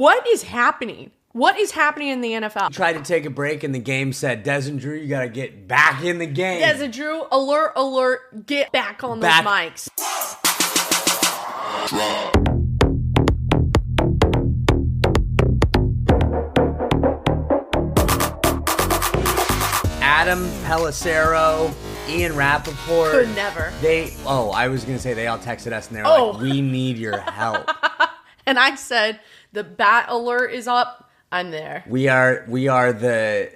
What is happening? What is happening in the NFL? Tried to take a break and the game said, Des and Drew, you got to get back in the game. Des and Drew, alert, alert, get back on those mics. Adam Pelissero, Ian Rappaport. Could never. I was going to say they all texted us and they were like, we need your help. And I said, the bat alert is up. I'm there. We're the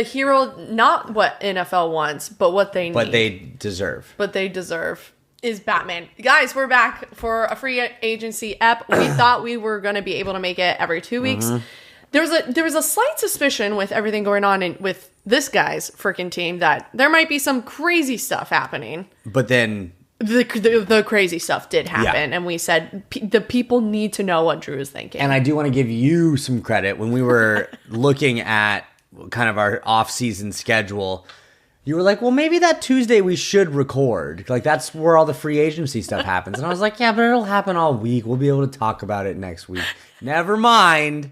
hero, not what NFL wants, but what they need. But they deserve. Is Batman. Guys, we're back for a free agency ep. We thought we were going to be able to make it every 2 weeks. Mm-hmm. There was a slight suspicion with everything going on with this guy's freaking team that there might be some crazy stuff happening. But then the crazy stuff did happen, and we said the people need to know what Drew is thinking. And I do want to give you some credit. When we were looking at kind of our off-season schedule, you were like, well, maybe that Tuesday we should record. Like, that's where all the free agency stuff happens. And I was like, yeah, but it'll happen all week. We'll be able to talk about it next week. Never mind.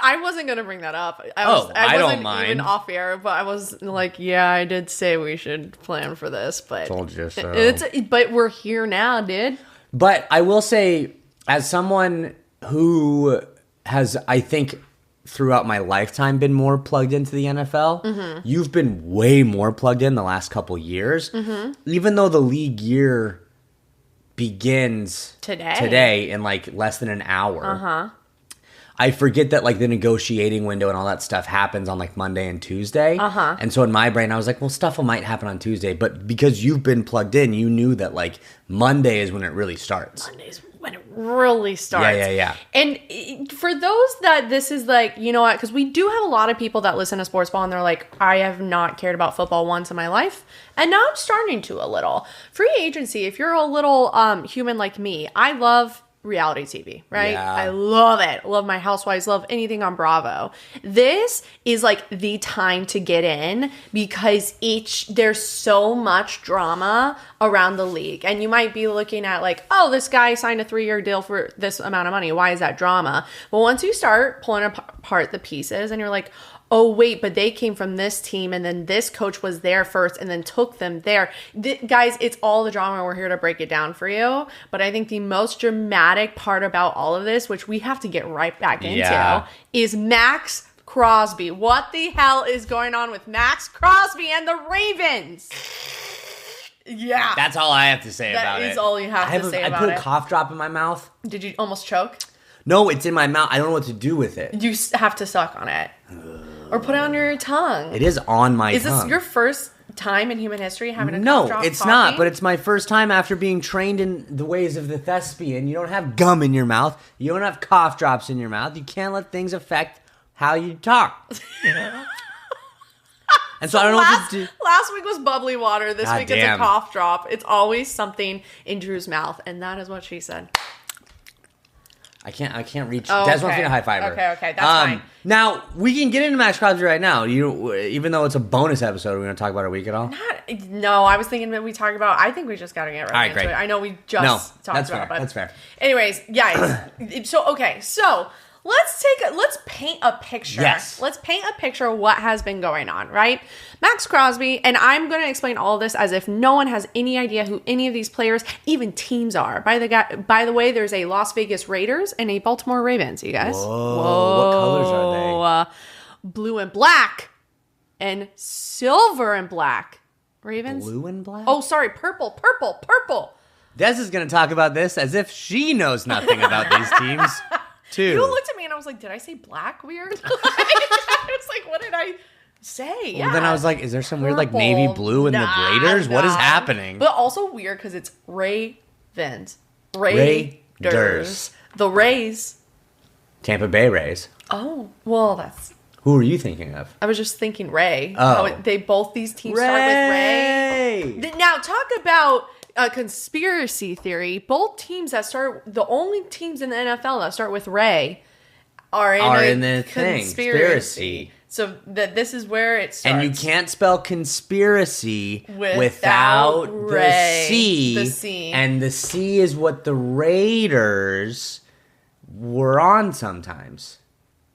I wasn't going to bring that up. I don't mind. Even off air, but I was like, yeah, I did say we should plan for this, but told you so. But we're here now, dude. But I will say, as someone who has, I think, throughout my lifetime been more plugged into the NFL, you've been way more plugged in the last couple years. Even though the league year begins today in like less than an hour. I forget that like the negotiating window and all that stuff happens on like Monday and Tuesday. And so in my brain, I was like, well, stuff might happen on Tuesday. But because you've been plugged in, you knew that like Monday is when it really starts. Monday's when it really starts. Yeah. And for those that this is like, you know what, because we do have a lot of people that listen to Sportsball and they're like, I have not cared about football once in my life. And now I'm starting to a little. Free agency, if you're a little human like me, I love reality TV, right? Yeah. I love it. Love my Housewives, love anything on Bravo. This is like the time to get in because there's so much drama around the league. And you might be looking at like, oh, this guy signed a 3-year deal for this amount of money. Why is that drama? But once you start pulling apart the pieces and you're like, oh, wait, but they came from this team and then this coach was there first and then took them there. Guys, it's all the drama. We're here to break it down for you. But I think the most dramatic part about all of this, which we have to get right back into, is Maxx Crosby. What the hell is going on with Maxx Crosby and the Ravens? Yeah. That's all I have to say about it. That is all you have to say about it. I put a cough drop in my mouth. Did you almost choke? No, it's in my mouth. I don't know what to do with it. You have to suck on it. Or put it on your tongue. It is on my tongue. Is this your first time in human history having a cough drop? No, it's not. But it's my first time after being trained in the ways of the thespian. You don't have gum in your mouth. You don't have cough drops in your mouth. You can't let things affect how you talk. And so I don't know what to do. Last week was bubbly water. This week it's a cough drop. It's always something in Drew's mouth. And that is what she said. I can't reach. Oh, Des wants me to high five her. Okay, that's fine. Now we can get into Maxx Crosby right now. Even though it's a bonus episode, we're going to talk about our week at all. No, I was thinking that we talk about. I think we just got to get right into it. I know we just talked about it. But that's fair. Anyways, guys. So let's paint a picture. Yes. Let's paint a picture of what has been going on, right? Maxx Crosby, and I'm going to explain all this as if no one has any idea who any of these players, even teams are. By the way, there's a Las Vegas Raiders and a Baltimore Ravens, you guys. Whoa. What colors are they? Blue and black and silver and black. Ravens? Blue and black? Oh, sorry, purple. Des is going to talk about this as if she knows nothing about these teams. Too. You looked at me and I was like, did I say black weird? I was like, what did I say? Well, then I was like, is there some weird like navy blue in the Raiders? What is happening? But also weird because it's Ravens. Raiders. The Rays. Tampa Bay Rays. Oh, well, that's... Who are you thinking of? I was just thinking Ray. Oh. These teams start with Ray. Now, talk about... a conspiracy theory. Both teams the only teams in the NFL that start with Ray are in the conspiracy. So this is where it starts. And you can't spell conspiracy without Ray, the C. The C. And the C is what the Raiders were drawn sometimes,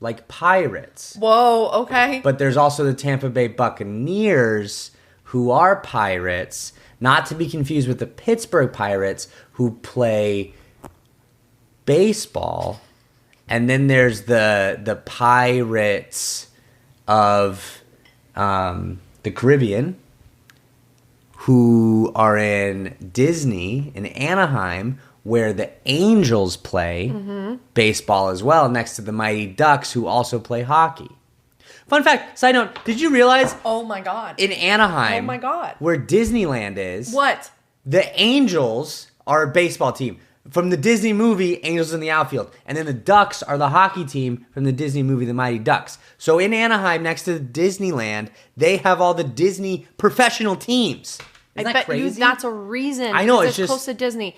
like Pirates. Whoa, okay. But there's also the Tampa Bay Buccaneers, who are Pirates, not to be confused with the Pittsburgh Pirates, who play baseball. And then there's the Pirates of the Caribbean, who are in Disney, in Anaheim, where the Angels play baseball as well, next to the Mighty Ducks, who also play hockey. Fun fact, side note, did you realize... Oh my God. In Anaheim... Oh my God. Where Disneyland is... What? The Angels are a baseball team. From the Disney movie, Angels in the Outfield. And then the Ducks are the hockey team from the Disney movie, The Mighty Ducks. So in Anaheim, next to Disneyland, they have all the Disney professional teams. Isn't that crazy? That's a reason. I know, it's just close to Disney.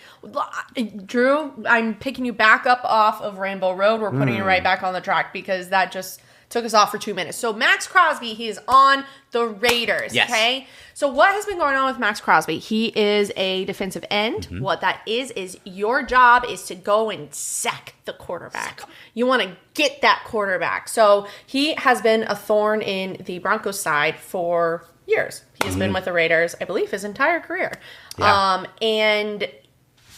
Drew, I'm picking you back up off of Rainbow Road. We're putting you right back on the track because that just took us off for 2 minutes. So Maxx Crosby, he is on the Raiders. Yes. Okay. So what has been going on with Maxx Crosby? He is a defensive end. What that is your job is to go and sack the quarterback. You want to get that quarterback. So he has been a thorn in the Broncos side for years. He has been with the Raiders, I believe, his entire career. Yeah. And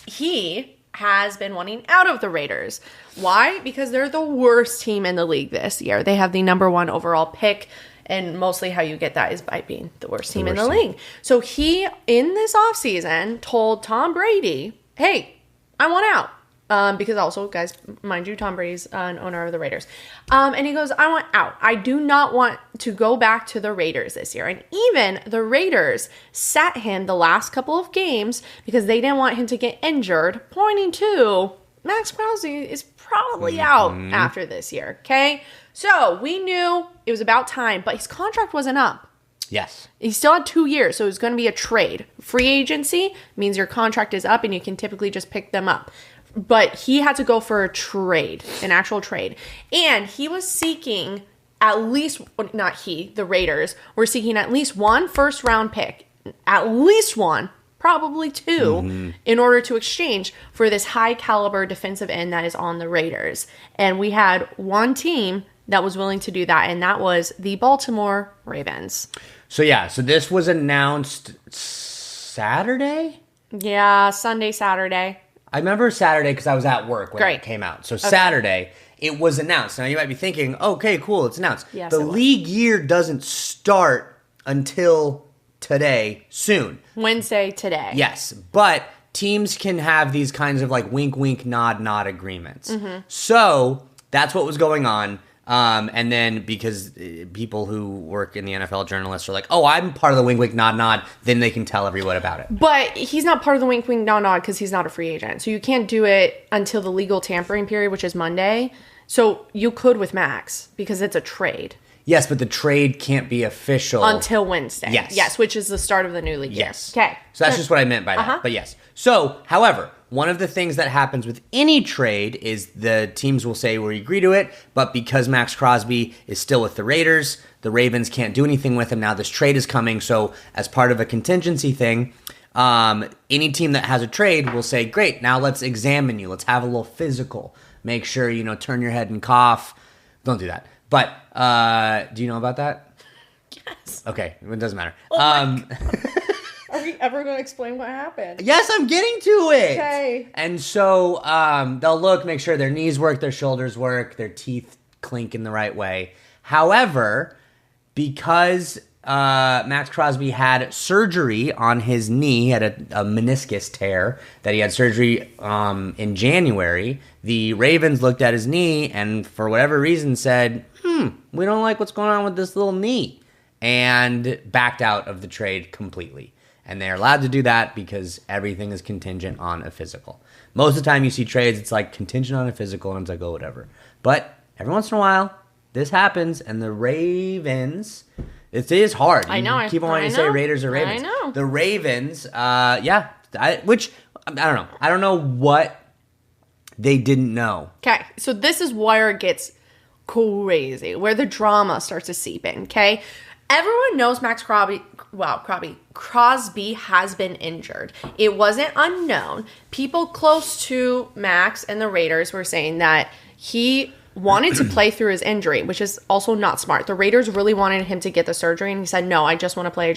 he has been wanting out of the Raiders. Why? Because they're the worst team in the league this year. They have the number 1 overall pick, and mostly how you get that is by being the worst team in the league. So he, in this offseason, told Tom Brady, hey, I want out. Because also, guys, mind you, Tom Brady's an owner of the Raiders. And he goes, I want out. I do not want to go back to the Raiders this year. And even the Raiders sat him the last couple of games because they didn't want him to get injured, pointing to Maxx Crosby is probably out after this year, okay? So we knew it was about time, but his contract wasn't up. Yes. He still had 2 years, so it was going to be a trade. Free agency means your contract is up and you can typically just pick them up. But he had to go for a trade, an actual trade. And he was seeking at least, not he, the Raiders, were seeking at least 1 first-round pick, at least 1, probably 2, in order to exchange for this high-caliber defensive end that is on the Raiders. And we had one team that was willing to do that, and that was the Baltimore Ravens. So this was announced Saturday? Yeah, Sunday, Saturday. I remember Saturday because I was at work when it came out. So Saturday, it was announced. Now you might be thinking, okay, cool, it's announced. Yes, the league year doesn't start until today, soon. Wednesday today. Yes, but teams can have these kinds of like wink, wink, nod, nod agreements. So that's what was going on. And then because people who work in the NFL, journalists, are like, oh, I'm part of the wink, wink, nod, nod, then they can tell everyone about it. But he's not part of the wink, wink, nod, nod because he's not a free agent. So you can't do it until the legal tampering period, which is Monday. So you could with Max because it's a trade. Yes, but the trade can't be official until Wednesday. Yes. Yes, which is the start of the new league year. Yes. Okay. So that's just what I meant by that. But yes. So, however, one of the things that happens with any trade is the teams will say we agree to it, but because Maxx Crosby is still with the Raiders, the Ravens can't do anything with him. Now this trade is coming, so as part of a contingency thing, any team that has a trade will say, great, now let's examine you. Let's have a little physical. Make sure, turn your head and cough. Don't do that. But do you know about that? Yes. Okay, it doesn't matter. Are we ever going to explain what happened? Yes, I'm getting to it. Okay. And so they'll look, make sure their knees work, their shoulders work, their teeth clink in the right way. However, because Maxx Crosby had surgery on his knee, he had a meniscus tear that he had surgery in January, the Ravens looked at his knee and for whatever reason said, we don't like what's going on with this little knee, and backed out of the trade completely. And they're allowed to do that because everything is contingent on a physical. Most of the time you see trades, it's like contingent on a physical, and it's like, oh, whatever. But every once in a while, this happens, and the Ravens, it is hard. I know. You keep on wanting to say Raiders or Ravens. I know. The Ravens, which, I don't know. I don't know what they didn't know. Okay, so this is where it gets crazy, where the drama starts to seep in, okay? Everyone knows Maxx Crosby has been injured. It wasn't unknown. People close to Max and the Raiders were saying that he wanted to play through his injury, which is also not smart. The Raiders really wanted him to get the surgery, and he said, no, I just want to play.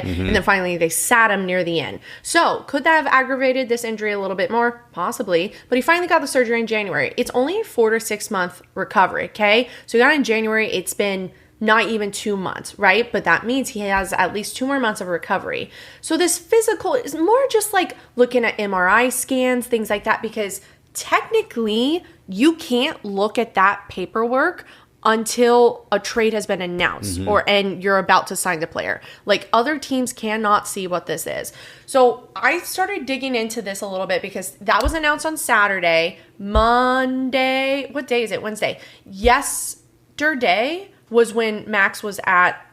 And then finally they sat him near the end. So could that have aggravated this injury a little bit more? Possibly. But he finally got the surgery in January. It's only a 4 to 6 month recovery, okay? So he got it in January. It's been not even 2 months, right? But that means he has at least 2 more months of recovery. So this physical is more just like looking at MRI scans, things like that, because technically you can't look at that paperwork until a trade has been announced and you're about to sign the player. Like, other teams cannot see what this is. So I started digging into this a little bit because that was announced on Saturday. Monday, what day is it? Wednesday. Yesterday was when Max was at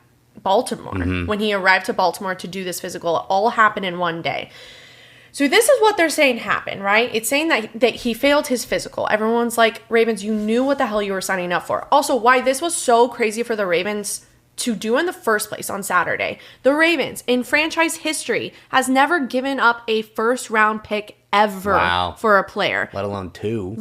Baltimore, when he arrived to Baltimore to do this physical. It all happened in one day. So this is what they're saying happened, right? It's saying that he failed his physical. Everyone's like, Ravens, you knew what the hell you were signing up for. Also, why this was so crazy for the Ravens to do in the first place on Saturday. The Ravens, in franchise history, has never given up a first-round pick ever for a player. Let alone two.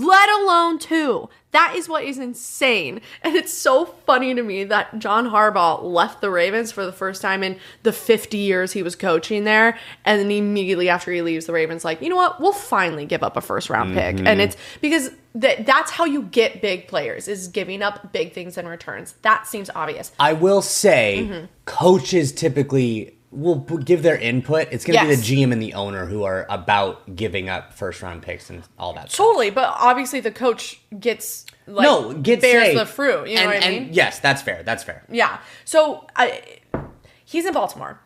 That is what is insane. And it's so funny to me that John Harbaugh left the Ravens for the first time in the 50 years he was coaching there. And then immediately after he leaves the Ravens, like, you know what? We'll finally give up a first round pick. And it's because that's how you get big players, is giving up big things in returns. That seems obvious. I will say coaches typically will give their input. It's going to be the GM and the owner who are about giving up first round picks and all that Totally, but obviously the coach bears the fruit. You know what I mean? And yes, that's fair. Yeah. So he's in Baltimore.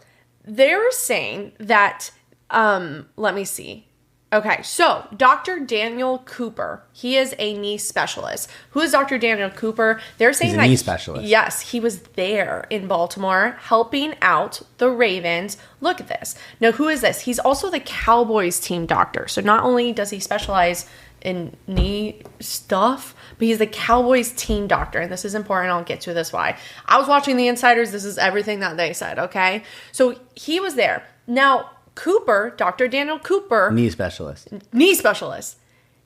They're saying that, let me see. Okay, so Dr. Daniel Cooper, he is a knee specialist. Who is Dr. Daniel Cooper? They're saying he's a knee specialist. Yes, he was there in Baltimore helping out the Ravens. Look at this. Now, who is this? He's also the Cowboys team doctor. So not only does he specialize in knee stuff, but he's the Cowboys team doctor. And this is important. I'll get to this why. I was watching the Insiders. This is everything that they said, okay? So he was there. Now, Cooper, Dr. Daniel Cooper. Knee specialist.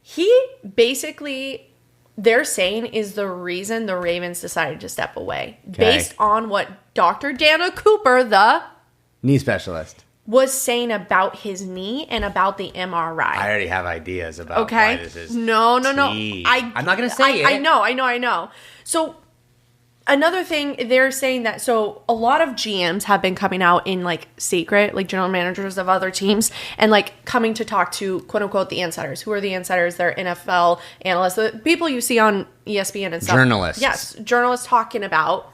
He basically, they're saying, is the reason the Ravens decided to step away. Okay. Based on what Dr. Daniel Cooper, the knee specialist, was saying about his knee and about the MRI. I already have ideas about why this is. No. I'm not going to say it. I know. So another thing, they're saying that, so a lot of GMs have been coming out in like secret, like general managers of other teams, and like coming to talk to quote unquote the insiders. Who are the insiders? They're NFL analysts, the people you see on ESPN and stuff. Journalists. Yes, journalists talking about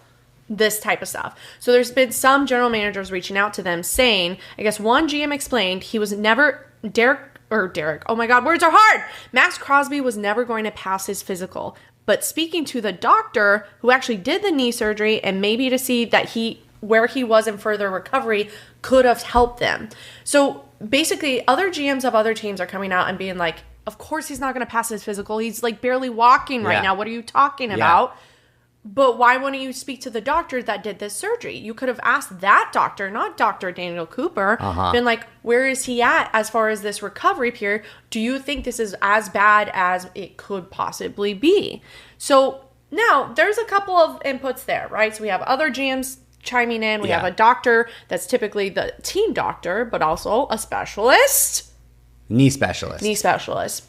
this type of stuff. So there's been some general managers reaching out to them saying, I guess one GM explained he was never, Derek, oh my God, words are hard. Maxx Crosby was never going to pass his physical. But speaking to the doctor who actually did the knee surgery and maybe to see that where he was in further recovery could have helped them. So basically other GMs of other teams are coming out and being like, of course he's not going to pass his physical. He's like barely walking right now. What are you talking about? But why wouldn't you speak to the doctor that did this surgery? You could have asked that doctor, not Dr. Daniel Cooper, been like, where is he at as far as this recovery period? Do you think this is as bad as it could possibly be? So now there's a couple of inputs there, right? So we have other GMs chiming in. We have a doctor that's typically the team doctor, but also a specialist. Knee specialist.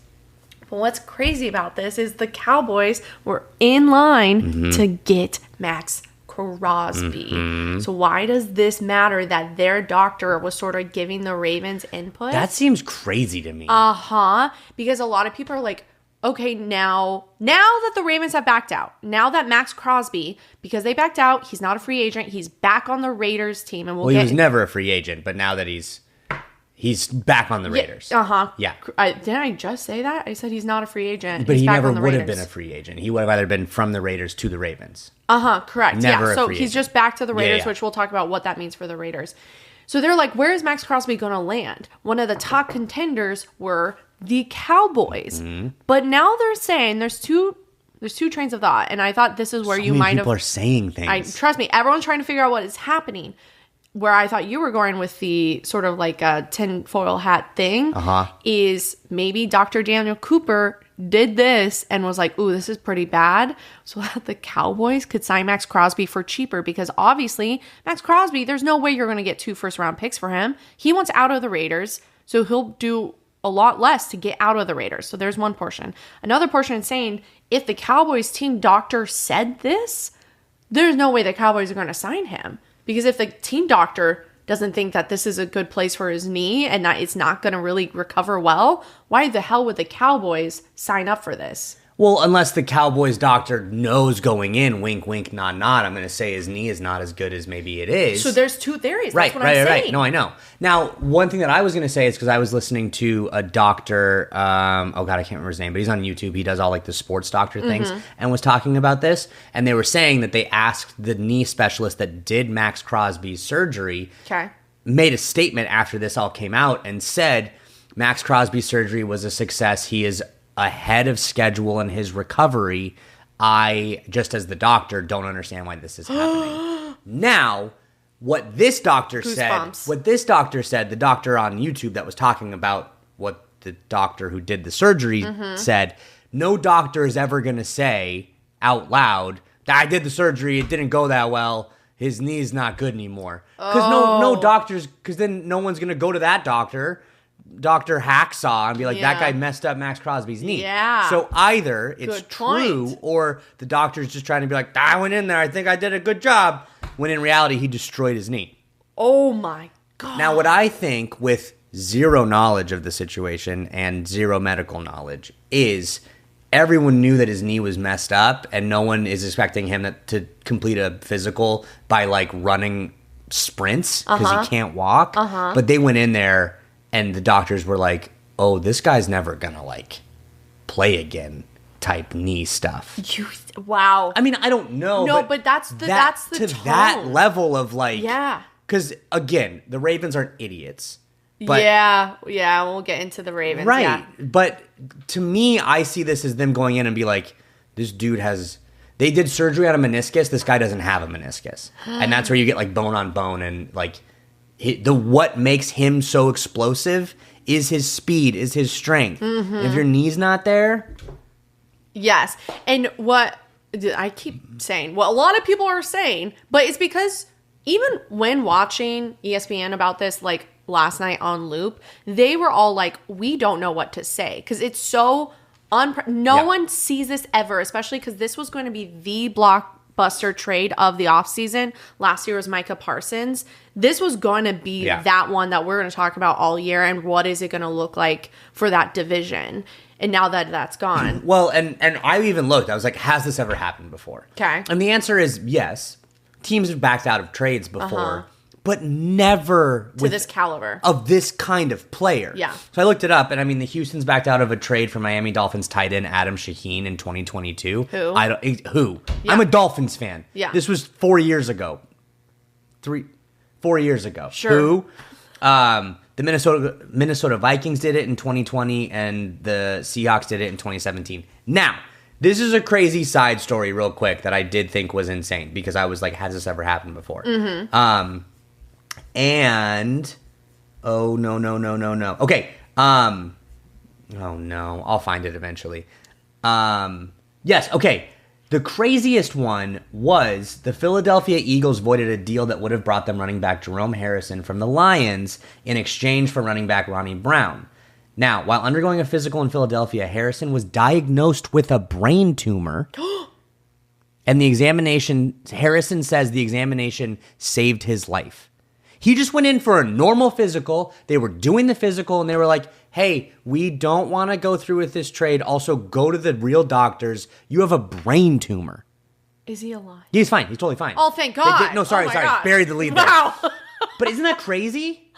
But what's crazy about this is the Cowboys were in line to get Maxx Crosby. So why does this matter that their doctor was sort of giving the Ravens input? That seems crazy to me. Because a lot of people are like, okay, now that the Ravens have backed out, now that Maxx Crosby, because they backed out, he's not a free agent, he's back on the Raiders team, and he was never a free agent, but now that he's back on the Raiders. Yeah. Didn't I just say that? I said he's not a free agent. But he never would have been a free agent. He would have either been from the Raiders to the Ravens. Correct. Never So he's just back to the Raiders, which we'll talk about what that means for the Raiders. So they're like, where is Maxx Crosby going to land? One of the top contenders were the Cowboys. But now they're saying there's two There's two trains of thought. And I thought this is where So you many might have... people are saying things. Trust me, everyone's trying to figure out what is happening. Where I thought you were going with the sort of like a tinfoil hat thing is maybe Dr. Daniel Cooper did this and was like, ooh, this is pretty bad. So that the Cowboys could sign Maxx Crosby for cheaper, because obviously Maxx Crosby, there's no way you're going to get 2 first-round picks for him. He wants out of the Raiders, so he'll do a lot less to get out of the Raiders. So there's one portion. Another portion is saying if the Cowboys team doctor said this, there's no way the Cowboys are going to sign him. Because if the team doctor doesn't think that this is a good place for his knee and that it's not going to really recover well, why the hell would the Cowboys sign up for this? Well, unless the Cowboys doctor knows going in, wink, wink, nod, nod, I'm going to say his knee is not as good as maybe it is. So there's two theories. Right, That's what I'm saying. Right. No, I know. Now, one thing that I was going to say is because I was listening to a doctor, oh God, I can't remember his name, but he's on YouTube. He does all like the sports doctor things and was talking about this. And they were saying that they asked the knee specialist that did Maxx Crosby's surgery, made a statement after this all came out and said Maxx Crosby's surgery was a success. He is ahead of schedule in his recovery. I, just as the doctor, don't understand why this is happening. Now, what this doctor said, the doctor on YouTube that was talking about what the doctor who did the surgery said, no doctor is ever going to say out loud, I did the surgery, it didn't go that well, his knee's not good anymore. Because no doctors, because then no one's going to go to that doctor, Dr. Hacksaw, and be like, that guy messed up Maxx Crosby's knee. Yeah. So either it's true or the doctor's just trying to be like, I went in there, I think I did a good job, when in reality he destroyed his knee. Oh my God. Now what I think, with zero knowledge of the situation and zero medical knowledge, is everyone knew that his knee was messed up and no one is expecting him to complete a physical by like running sprints because he can't walk. But they went in there and the doctors were like, oh, this guy's never gonna like play again type knee stuff. Wow. I mean, I don't know. No, but that's the to tone. that level of like, yeah. Because again, the Ravens aren't idiots. But, yeah, we'll get into the Ravens. Right. Yeah. But to me, I see this as them going in and be like, this dude they did surgery on a meniscus. This guy doesn't have a meniscus. And that's where you get like bone on bone and like what makes him so explosive is his speed, is his strength. If your knee's not there. Yes. And what I keep saying, what a lot of people are saying, but it's because even when watching ESPN about this, like last night on Loop, they were all like, we don't know what to say. Because it's so no one sees this ever, especially because this was going to be the blockbuster trade of the offseason. Last year was Micah Parsons. This was going to be that one that we're going to talk about all year, and what is it going to look like for that division. And now that that's gone. Well, and I even looked. I was like, has this ever happened before? Okay. And the answer is yes. Teams have backed out of trades before, but never to this caliber of this kind of player. Yeah. So I looked it up, and I mean, the Houston's backed out of a trade for Miami Dolphins tight end Adam Shaheen in 2022. Who? Who? Yeah. I'm a Dolphins fan. Yeah. This was 4 years ago. 4 years ago. Sure. Who? The Minnesota Vikings did it in 2020, and the Seahawks did it in 2017. Now, this is a crazy side story real quick that I did think was insane, because I was like, has this ever happened before? And oh no. Okay. Oh no, I'll find it eventually. Yes, okay. The craziest one was the Philadelphia Eagles voided a deal that would have brought them running back Jerome Harrison from the Lions in exchange for running back Ronnie Brown. Now, while undergoing a physical in Philadelphia, Harrison was diagnosed with a brain tumor. And Harrison says the examination saved his life. He just went in for a normal physical. They were doing the physical, and they were like, hey, we don't want to go through with this trade. Also, go to the real doctors. You have a brain tumor. Is he alive? He's fine. He's totally fine. Oh, thank God. Sorry. Gosh. Buried the lead there. But isn't that crazy?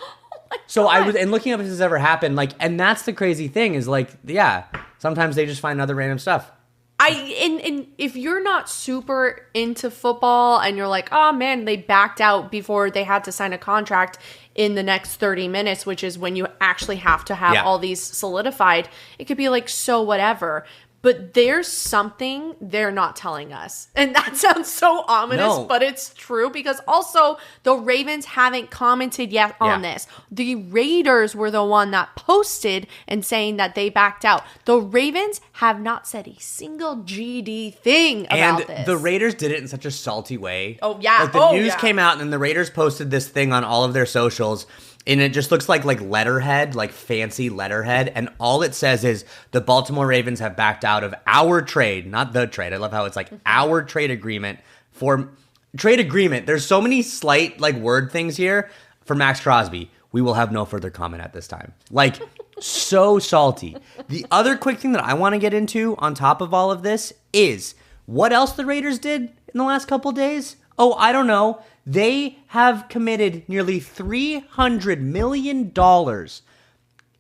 So I was, and looking up if this has ever happened, like, and that's the crazy thing is like, yeah, sometimes they just find other random stuff. And if you're not super into football and you're like, oh man, they backed out before they had to sign a contract in the next 30 minutes, which is when you actually have to have all these solidified, it could be like, so whatever. but there's something they're not telling us. And that sounds so ominous, but it's true because also the Ravens haven't commented yet on this. The Raiders were the one that posted and saying that they backed out. The Ravens have not said a single GD thing about this. And the Raiders did it in such a salty way. Oh, yeah. Like the news came out and then the Raiders posted this thing on all of their socials. And it just looks like letterhead, like fancy letterhead. And all it says is the Baltimore Ravens have backed out of our trade, not the trade. I love how it's like our trade agreement for trade agreement. There's so many slight like word things here for Maxx Crosby. We will have no further comment at this time. Like so salty. The other quick thing that I want to get into on top of all of this is what else the Raiders did in the last couple days. Oh, I don't know. They have committed nearly $300 million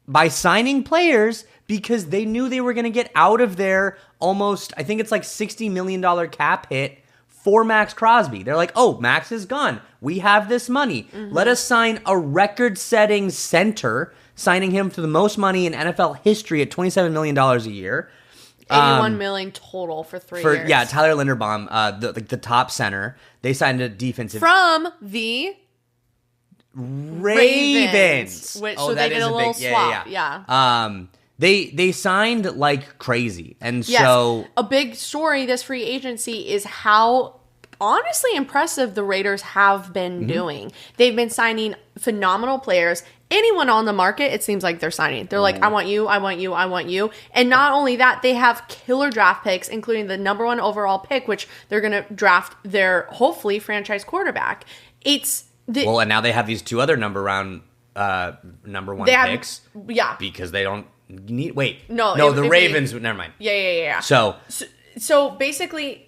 by signing players because they knew they were going to get out of their almost, I think it's like $60 million cap hit for Maxx Crosby. They're like, oh, Max is gone. We have this money. Let us sign a record-setting center, signing him for the most money in NFL history at $27 million a year. 81 million total for 3 years. Yeah, Tyler Linderbaum, the top center. They signed a defensive from the Ravens. So they did a little swap. Yeah. They signed like crazy, and yes, so a big story this free agency is how honestly impressive the Raiders have been doing. They've been signing phenomenal players. Anyone on the market, it seems like they're signing. They're like, I want you, I want you, I want you. And not only that, they have killer draft picks, including the number 1 overall pick, which they're going to draft their, hopefully, franchise quarterback. And now they have these 2 other number 1 picks. Yeah. Because they don't need, the Ravens, never mind. Yeah. So basically,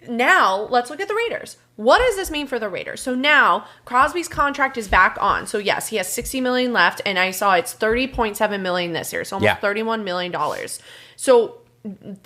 now let's look at the Raiders. What does this mean for the Raiders? So now Crosby's contract is back on. So yes, he has $60 million left, and I saw it's $30.7 million this year, so almost $31 million. So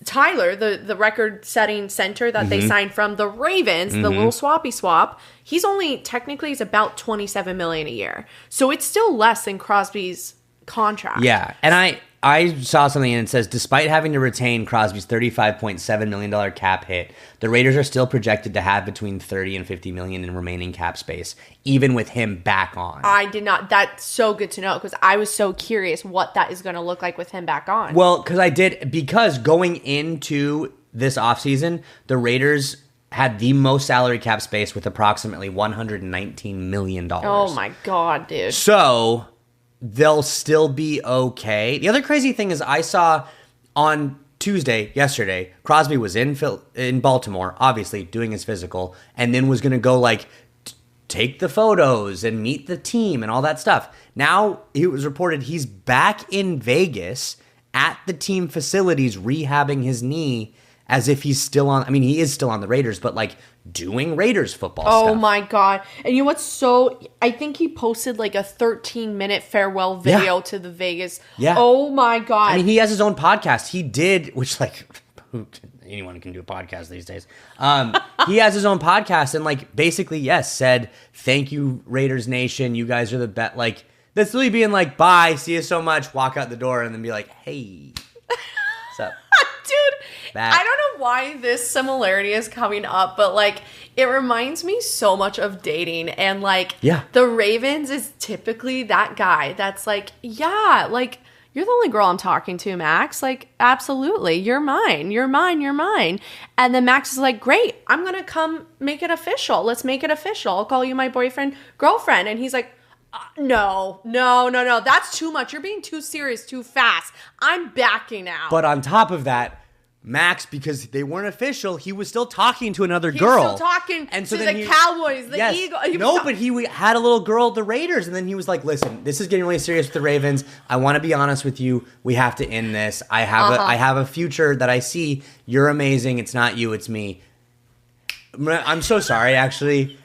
Tyler, the record-setting center that they signed from the Ravens, the little swappy swap, he's only technically is about $27 million a year. So it's still less than Crosby's contract. Yeah, and I saw something and it says, despite having to retain Crosby's $35.7 million cap hit, the Raiders are still projected to have between $30 and $50 million in remaining cap space, even with him back on. I did not. That's so good to know because I was so curious what that is going to look like with him back on. Well, because going into this offseason, the Raiders had the most salary cap space with approximately $119 million. Oh my God, dude. So they'll still be okay. The other crazy thing is I saw on yesterday, Crosby was in Baltimore, obviously doing his physical, and then was going to go like take the photos and meet the team and all that stuff. Now it was reported he's back in Vegas at the team facilities rehabbing his knee as if he's still on. I mean, he is still on the Raiders, but like doing Raiders football stuff. Oh my God. And you know what's I think he posted like a 13-minute farewell video to the Vegas. Yeah. Oh my God. I mean, he has his own podcast. He did, which like anyone can do a podcast these days. He has his own podcast and like basically, yes, said, thank you, Raiders Nation. You guys are the best. Like that's literally being like, bye, see you so much, walk out the door and then be like, hey, what's up? Dude, I don't know why this similarity is coming up, but like it reminds me so much of dating and like the Ravens is typically that guy that's like, yeah, like you're the only girl I'm talking to, Max. Like, absolutely. You're mine. You're mine. You're mine. And then Max is like, great. I'm going to come make it official. Let's make it official. I'll call you my boyfriend, girlfriend. And he's like, no. That's too much. You're being too serious, too fast. I'm backing out. But on top of that, Max, because they weren't official, he was still talking to another girl. He's still talking to the Cowboys, the Eagles. But he had a little girl at the Raiders, and then he was like, listen, this is getting really serious with the Ravens. I want to be honest with you. We have to end this. I have a future that I see. You're amazing. It's not you. It's me. I'm so sorry, actually.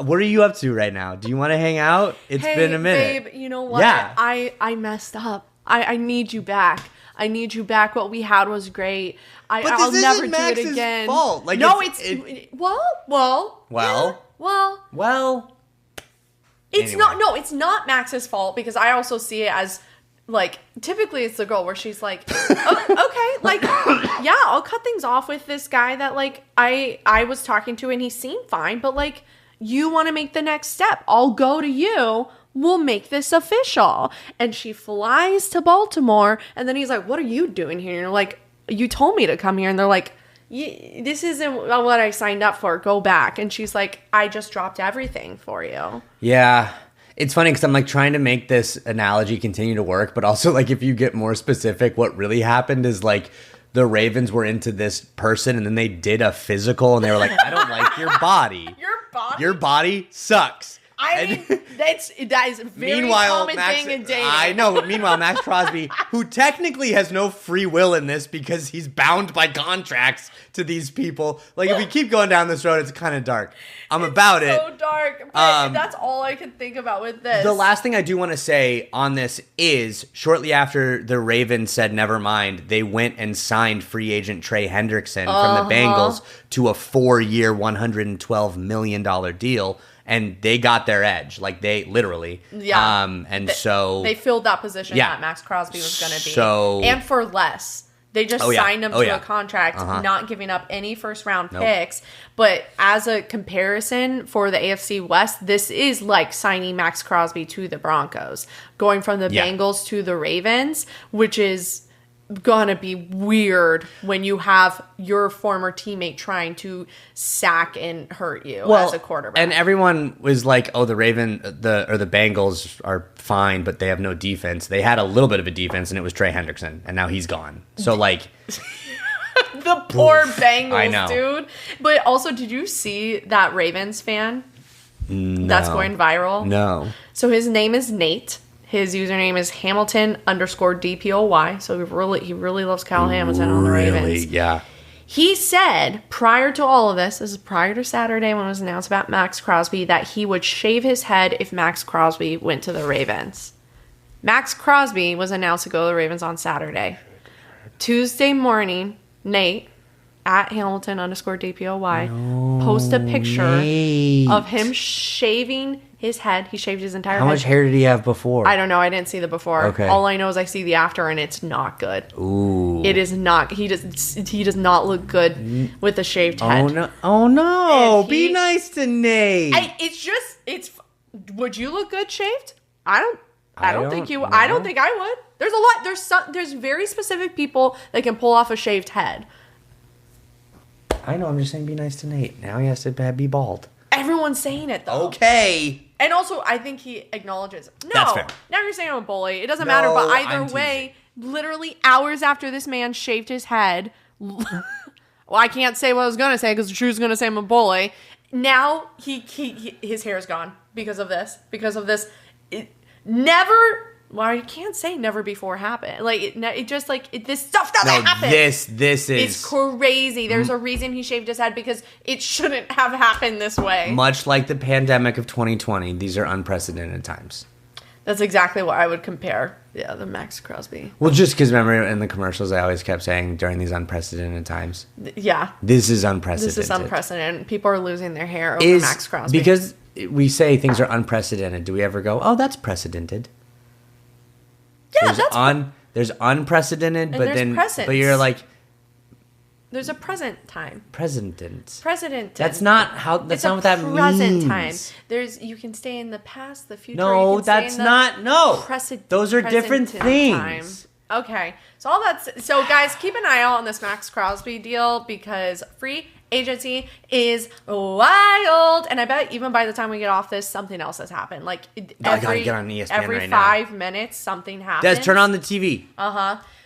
What are you up to right now? Do you want to hang out? It's been a minute. Babe, you know what? Yeah. I messed up. I need you back. I need you back. What we had was great. I'll never do it again. Fault. Like no, it's it's not Max's fault because I also see it as like, typically it's the girl where she's like, oh, okay, like, yeah, I'll cut things off with this guy that, like, I was talking to and he seemed fine, but, like, you want to make the next step. I'll go to you. We'll make this official. And she flies to Baltimore, and then he's like, what are you doing here? And you're like, you told me to come here. And they're like, this isn't what I signed up for. Go back. And she's like, I just dropped everything for you. Yeah. It's funny because I'm like trying to make this analogy continue to work, but also like if you get more specific, what really happened is like the Ravens were into this person and then they did a physical and they were like, I don't like your body. Your body sucks. I mean, that is a very common thing in dating. I know. Meanwhile, Maxx Crosby, who technically has no free will in this because he's bound by contracts to these people. Like, if we keep going down this road, it's kind of dark. It's so dark. But that's all I can think about with this. The last thing I do want to say on this is, shortly after the Ravens said never mind, they went and signed free agent Trey Hendrickson from the Bengals to a 4-year, $112 million deal. And they got their edge, like they literally. Yeah. So they filled that position that Maxx Crosby was going to be. So, and for less. They just signed him to a contract, not giving up any first-round picks. But as a comparison for the AFC West, this is like signing Maxx Crosby to the Broncos. Going from the Bengals to the Ravens, which is gonna be weird when you have your former teammate trying to sack and hurt you as a quarterback. And everyone was like, "Oh, the Bengals are fine, but they have no defense." They had a little bit of a defense, and it was Trey Hendrickson, and now he's gone. So like, the poor Bengals, I know. dude. But also, did you see that Ravens fan that's going viral? No. So his name is Nate. His username is Hamilton_DPOY. So he really loves Kyle Hamilton on the Ravens. Yeah. He said prior to all of this is prior to Saturday when it was announced about Maxx Crosby, that he would shave his head if Maxx Crosby went to the Ravens. Maxx Crosby was announced to go to the Ravens on Saturday. Tuesday morning, Nate at Hamilton_DPOY post a picture of him shaving his head. He shaved his entire head. How much hair did he have before? I don't know. I didn't see the before. Okay. All I know is I see the after, and it's not good. Ooh. It is not. He does not look good with a shaved head. Oh no! Be nice to Nate. Would you look good shaved? I don't think you. know. I don't think I would. There's very specific people that can pull off a shaved head. I know. I'm just saying, be nice to Nate. Now he has to be bald. Everyone's saying it though. Okay. And also, I think he acknowledges. No, that's fair. Now you're saying I'm a bully. It doesn't matter. But either way, literally hours after this man shaved his head, well, I can't say what I was gonna say because Drew's gonna say I'm a bully. Now his hair is gone because of this. Because of this, well, you can't say never before happened. Like this stuff doesn't happen. This is it's crazy. There's a reason he shaved his head because it shouldn't have happened this way. Much like the pandemic of 2020, these are unprecedented times. That's exactly what I would compare. Yeah, the Maxx Crosby. Well, just because remember in the commercials, I always kept saying during these unprecedented times. Yeah, this is unprecedented. This is unprecedented. People are losing their hair over Maxx Crosby because we say things are unprecedented. Do we ever go, "Oh, that's precedented"? Yeah, there's unprecedented, but then presence. But you're like, there's a present time. President. That's not what that means. Present time. You can stay in the past, the future. No, that's not. No, those are different things. Time. Okay, so guys, keep an eye out on this Maxx Crosby deal because free agency is wild, and I bet even by the time we get off this, something else has happened. Like I gotta get on ESPN every 5 minutes, something happens. Des, turn on the TV.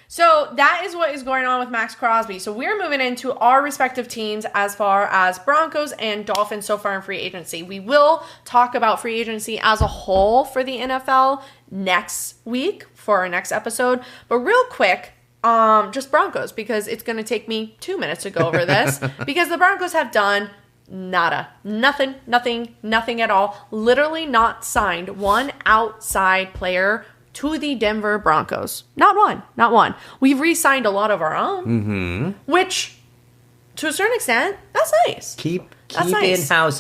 So that is what is going on with Maxx Crosby. So we're moving into our respective teams as far as Broncos and Dolphins so far in free agency. We will talk about free agency as a whole for the NFL next week for our next episode. But real quick, just Broncos, because it's going to take me 2 minutes to go over this. Because the Broncos have done nada. Nothing at all. Literally not signed one outside player to the Denver Broncos. Not one. We've re-signed a lot of our own, which to a certain extent, that's nice. Keep nice. in-house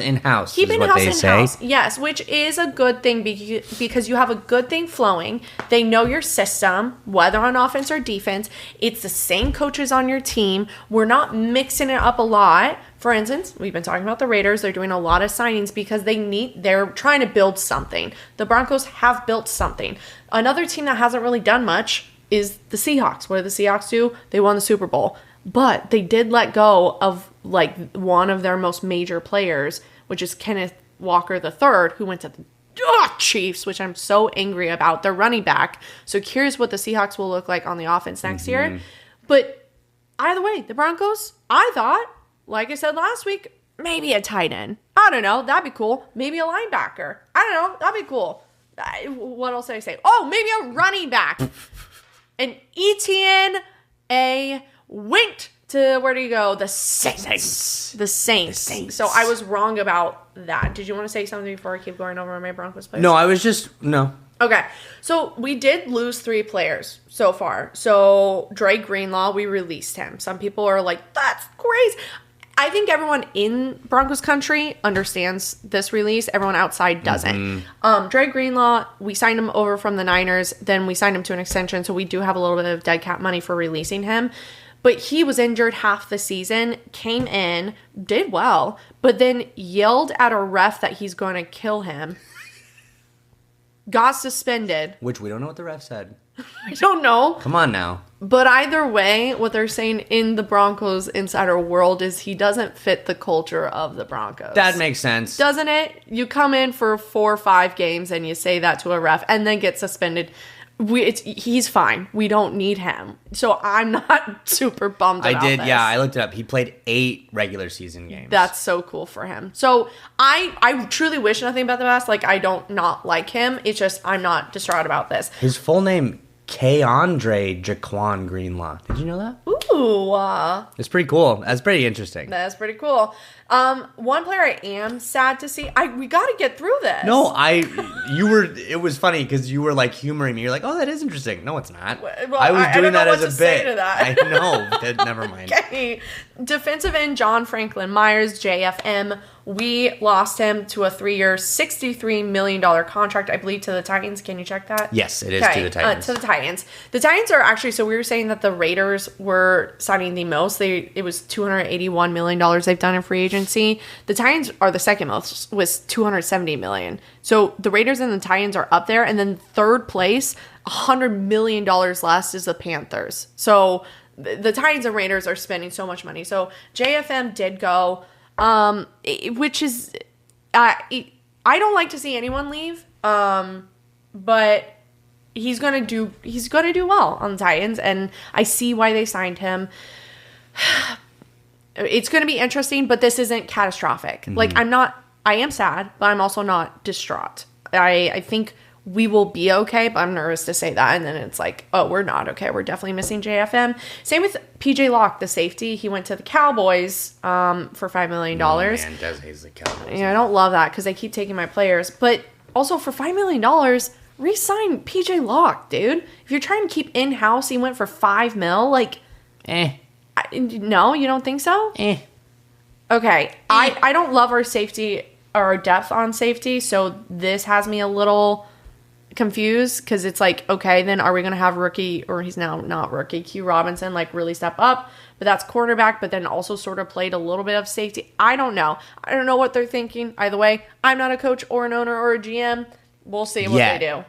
Keep is in-house what they say. Yes, which is a good thing because you have a good thing flowing. They know your system, whether on offense or defense. It's the same coaches on your team. We're not mixing it up a lot. For instance, we've been talking about the Raiders. They're doing a lot of signings because they're trying to build something. The Broncos have built something. Another team that hasn't really done much is the Seahawks. What did the Seahawks do? They won the Super Bowl. But they did let go of like one of their most major players, which is Kenneth Walker III, who went to the Chiefs, which I'm so angry about. Their running back. So curious what the Seahawks will look like on the offense next year. But either way, the Broncos, I thought, like I said last week, maybe a tight end. I don't know. That'd be cool. Maybe a linebacker. I don't know. That'd be cool. What else did I say? Oh, maybe a running back. And Etienne went to, where do you go? The Saints. The Saints. So I was wrong about that. Did you want to say something before I keep going over my Broncos players? No. Okay. So we did lose 3 players so far. So Dre Greenlaw, we released him. Some people are like, that's crazy. I think everyone in Broncos country understands this release. Everyone outside doesn't. Dre Greenlaw, we signed him over from the Niners. Then we signed him to an extension. So we do have a little bit of dead cap money for releasing him. But he was injured half the season, came in, did well, but then yelled at a ref that he's going to kill him. Got suspended. Which we don't know what the ref said. I don't know. Come on now. But either way, what they're saying in the Broncos insider world is he doesn't fit the culture of the Broncos. That makes sense. Doesn't it? You come in for 4 or 5 games and you say that to a ref and then get suspended. He's fine. We don't need him. So I'm not super bummed about this. I looked it up. He played 8 regular season games. That's so cool for him. So I truly wish nothing about the best. Like, I don't not like him. It's just I'm not distraught about this. His full name, Keandre Jaquan Greenlaw. Did you know that? Ooh. It's pretty cool. That's pretty interesting. That's pretty cool. One player I am sad to see. We got to get through this. No, it was funny because you were like humoring me. You're like, oh, that is interesting. No, it's not. Well, I was doing that as a bit. Say to that. I know. Never mind. Okay. Defensive end John Franklin Myers, JFM. We lost him to a 3-year, $63 million contract, I believe, to the Titans. Can you check that? Yes, it is to the Titans. To the Titans. The Titans are actually, so we were saying that the Raiders were signing the most. It was $281 million they've done in free agency. The Titans are the second most, was $270 million. So the Raiders and the Titans are up there. And then third place, $100 million less is the Panthers. So the Titans and Raiders are spending so much money. So JFM did go. Which is, I don't like to see anyone leave, but he's gonna do well on the Titans, and I see why they signed him. It's gonna be interesting, but this isn't catastrophic. Mm-hmm. Like, I am sad, but I'm also not distraught. I think we will be okay, but I'm nervous to say that. And then it's like, oh, we're not okay. We're definitely missing JFM. Same with PJ Locke, the safety. He went to the Cowboys for $5 million. Oh, man, Des hates the Cowboys. Yeah, I don't love that because they keep taking my players. But also for $5 million, re-sign PJ Locke, dude. If you're trying to keep in-house, he went for $5 million. Like, no, you don't think so? Okay, I don't love our safety or our depth on safety, so this has me a little confused because it's like, okay, then are we going to have rookie, or he's now not rookie, Q Robinson, like really step up? But that's quarterback, but then also sort of played a little bit of safety. I don't know. I don't know what they're thinking. Either way, I'm not a coach or an owner or a GM. We'll see what they do.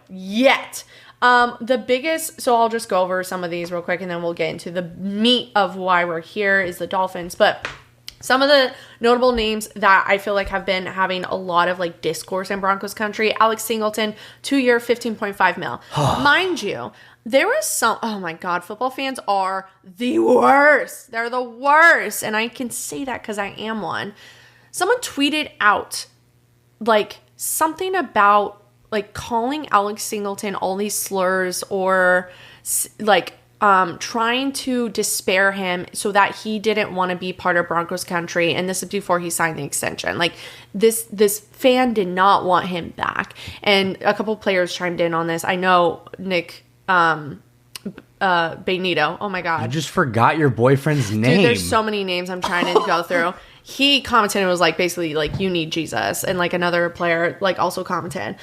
The biggest, so I'll just go over some of these real quick and then we'll get into the meat of why we're here is the Dolphins. But some of the notable names that I feel like have been having a lot of like discourse in Broncos country: Alex Singleton, 2-year, $15.5 million. Mind you, there was some, oh my God, football fans are the worst. They're the worst. And I can say that because I am one. Someone tweeted out like something about like calling Alex Singleton all these slurs or like trying to despair him so that he didn't want to be part of Broncos country. And this is before he signed the extension. Like this fan did not want him back. And a couple players chimed in on this. I know Nick Benito. Oh my God. You just forgot your boyfriend's name. Dude, there's so many names I'm trying to go through. He commented and was like, basically, like, you need Jesus. And, like, another player, like, also commented.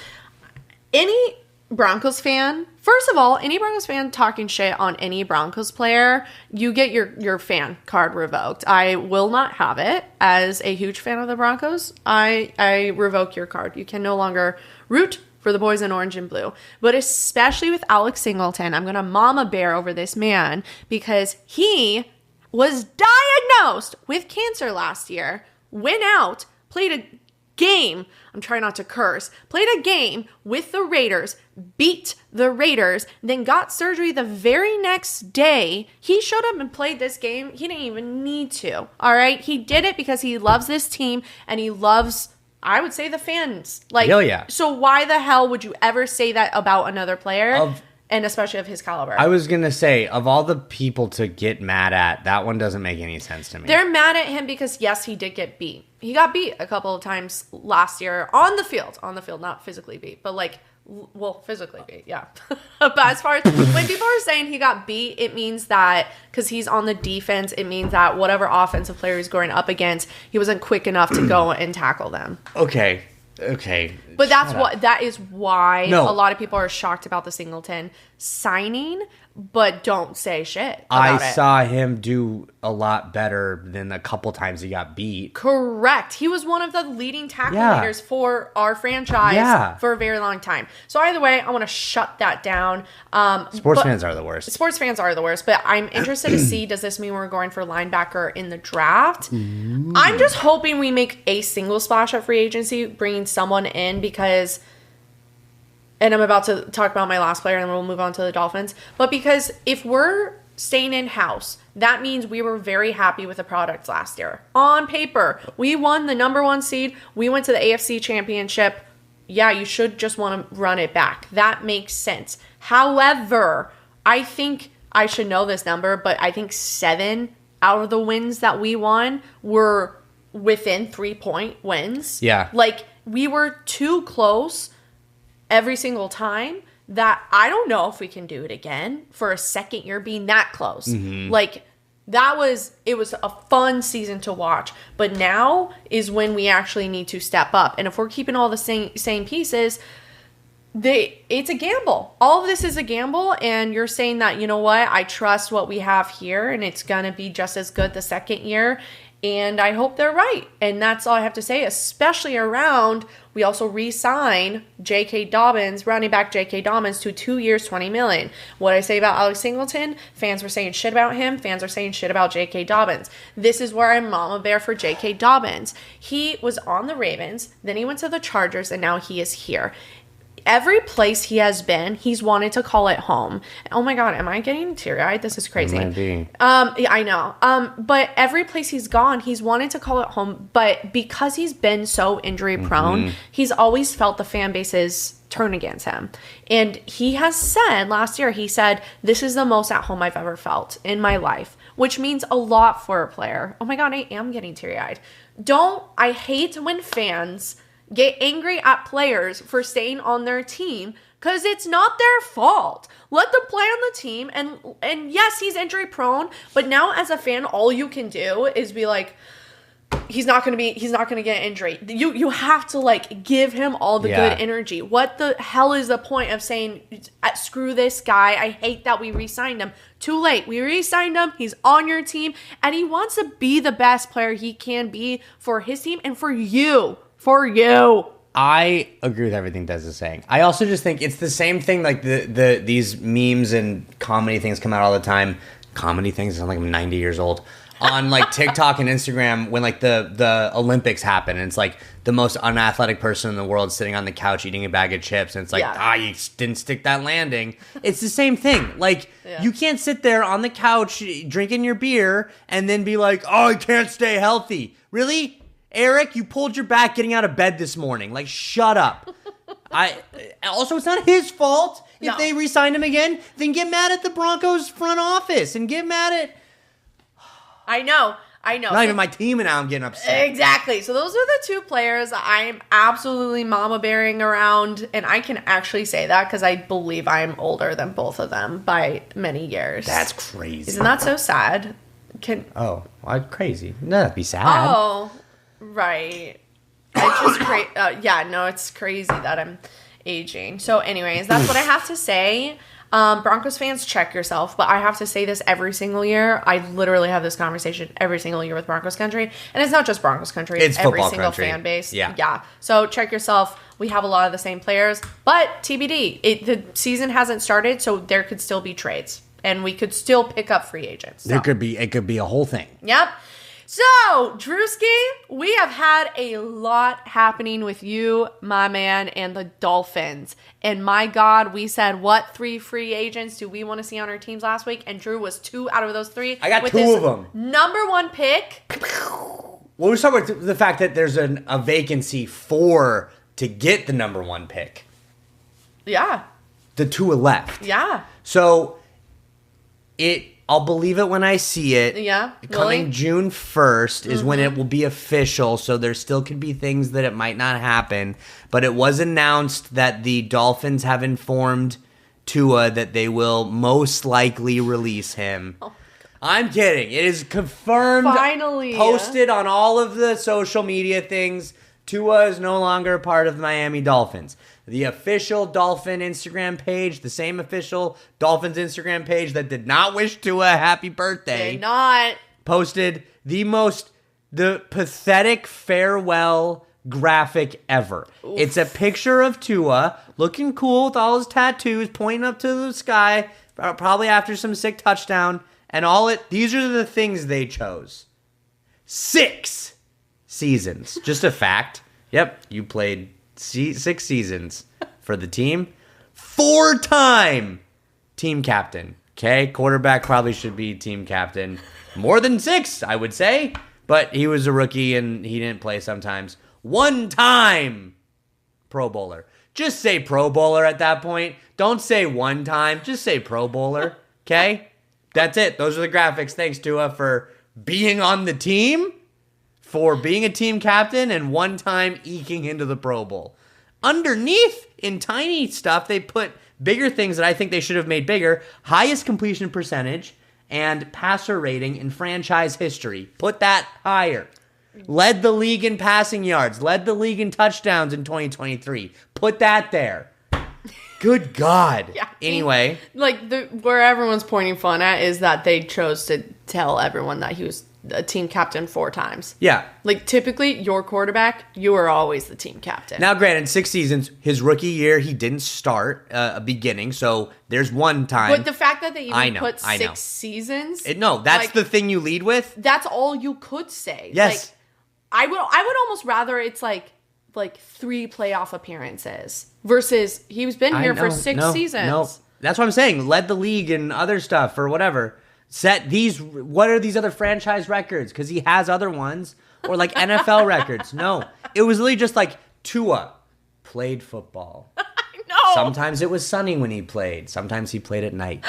Any Broncos fan, first of all, any Broncos fan talking shit on any Broncos player, you get your fan card revoked. I will not have it. As a huge fan of the Broncos, I revoke your card. You can no longer root for the boys in orange and blue. But especially with Alex Singleton, I'm going to mama bear over this man because he was diagnosed with cancer last year, went out, played a game, I'm trying not to curse, played a game with the Raiders, beat the Raiders, then got surgery the very next day. He showed up and played this game. He didn't even need to, all right? He did it because he loves this team and he loves, I would say, the fans. Like, hell yeah. So why the hell would you ever say that about another player? And especially of his caliber. I was going to say, of all the people to get mad at, that one doesn't make any sense to me. They're mad at him because, yes, he did get beat. He got beat a couple of times last year on the field, not physically beat, but like, well, physically beat, yeah. But as far as when people are saying he got beat, it means that because he's on the defense, it means that whatever offensive player he's going up against, he wasn't quick enough to go and tackle them. Okay. But that is why a lot of people are shocked about the Singleton signing, but don't say shit about it. I saw him do a lot better than the couple times he got beat. Correct. He was one of the leading tackle leaders for our franchise for a very long time. So either way, I want to shut that down. Sports fans are the worst. Sports fans are the worst, but I'm interested to see, does this mean we're going for linebacker in the draft? Ooh. I'm just hoping we make a single splash at free agency, bringing someone in because... And I'm about to talk about my last player and then we'll move on to the Dolphins. But because if we're staying in-house, that means we were very happy with the products last year. On paper, we won the number 1 seed. We went to the AFC Championship. Yeah, you should just want to run it back. That makes sense. However, I think I should know this number, but I think 7 out of the wins that we won were within 3-point wins. Yeah. Like, we were too close every single time that I don't know if we can do it again for a second year being that close. Mm-hmm. Like, it was a fun season to watch, but now is when we actually need to step up. And if we're keeping all the same pieces, it's a gamble. All of this is a gamble, and you're saying that, you know what, I trust what we have here and it's going to be just as good the second year. And I hope they're right. And that's all I have to say, especially around, we also re-sign J.K. Dobbins, running back J.K. Dobbins, to 2 years, $20 million. What I say about Alex Singleton, fans were saying shit about him. Fans are saying shit about J.K. Dobbins. This is where I'm mama bear for J.K. Dobbins. He was on the Ravens, then he went to the Chargers, and now he is here. Every place he has been, he's wanted to call it home. Oh my God, am I getting teary-eyed? This is crazy. Might be. Yeah, I know. But every place he's gone, he's wanted to call it home. But because he's been so injury-prone, he's always felt the fan base's turn against him. And he has said, last year, he said, this is the most at home I've ever felt in my life, which means a lot for a player. Oh my God, I am getting teary-eyed. I hate when fans get angry at players for staying on their team because it's not their fault. Let them play on the team, and yes, he's injury prone, but now as a fan, all you can do is be like, he's not gonna get injury. You have to like give him all the good energy. What the hell is the point of saying screw this guy? I hate that we re-signed him. Too late. We re-signed him. He's on your team, and he wants to be the best player he can be for his team and for you. For you. I agree with everything Des is saying. I also just think it's the same thing, like these memes and comedy things come out all the time. Comedy things sound like I'm 90 years old. On like TikTok and Instagram when like the Olympics happen and it's like the most unathletic person in the world sitting on the couch eating a bag of chips and it's like, you didn't stick that landing. It's the same thing. Like you can't sit there on the couch drinking your beer and then be like, oh, I can't stay healthy. Really? Eric, you pulled your back getting out of bed this morning. Like, shut up. Also, it's not his fault. If they re-signed him again, then get mad at the Broncos front office and get mad at... I know. I know. Not even my team, and now I'm getting upset. Exactly. So those are the two players I'm absolutely mama bearing around, and I can actually say that because I believe I'm older than both of them by many years. That's crazy. Isn't that so sad? Crazy. No, that'd be sad. Oh, right. It's just it's crazy that I'm aging. So anyways, that's what I have to say. Broncos fans, check yourself. But I have to say this every single year. I literally have this conversation every single year with Broncos country. And it's not just Broncos country. It's every single country. Fan base. Yeah. So check yourself. We have a lot of the same players. But TBD. The season hasn't started, so there could still be trades. And we could still pick up free agents. So. It could be a whole thing. Yep. So, Drewski, we have had a lot happening with you, my man, and the Dolphins. And my God, we said, what 3 free agents do we want to see on our teams last week? And Drew was 2 out of those 3. I got 2 of them. Number 1 pick. Well, we're talking about the fact that there's a vacancy to get the number 1 pick. Yeah. The Tua left. Yeah. So, I'll believe it when I see it. Yeah. Coming really? June 1st is when it will be official, so there still could be things that it might not happen. But it was announced that the Dolphins have informed Tua that they will most likely release him. Oh, I'm kidding. It is confirmed. Finally. Posted on all of the social media things. Tua is no longer a part of the Miami Dolphins. The official Dolphin Instagram page, the same official Dolphins Instagram page that did not wish Tua a happy birthday. Did not. Posted the pathetic farewell graphic ever. Oof. It's a picture of Tua looking cool with all his tattoos, pointing up to the sky, probably after some sick touchdown, and these are the things they chose. 6 seasons. Just a fact. Yep, you played 6 seasons for the team. 4-time team captain. Okay, quarterback probably should be team captain. More than 6, I would say. But he was a rookie and he didn't play sometimes. 1-time Pro Bowler. Just say Pro Bowler at that point. Don't say 1 time. Just say Pro Bowler. Okay? That's it. Those are the graphics. Thanks, Tua, for being on the team, for being a team captain, and 1 time eking into the Pro Bowl. Underneath, in tiny stuff, they put bigger things that I think they should have made bigger. Highest completion percentage and passer rating in franchise history. Put that higher. Led the league in passing yards. Led the league in touchdowns in 2023. Put that there. Good God. Yeah, anyway. Where everyone's pointing fun at is that they chose to tell everyone that he was a team captain 4 times. Yeah. Typically, your quarterback, you are always the team captain. Now, granted, 6 seasons, his rookie year, he didn't start a beginning, so there's 1 time. But the fact that they even put 6 seasons. That's the thing you lead with. That's all you could say. Yes. I would almost rather it's like 3 playoff appearances versus he's been here for 6 seasons. No, that's what I'm saying. Led the league and other stuff or whatever. What are these other franchise records? Because he has other ones. Or NFL records. No. It was literally just Tua played football. I know. Sometimes it was sunny when he played. Sometimes he played at night.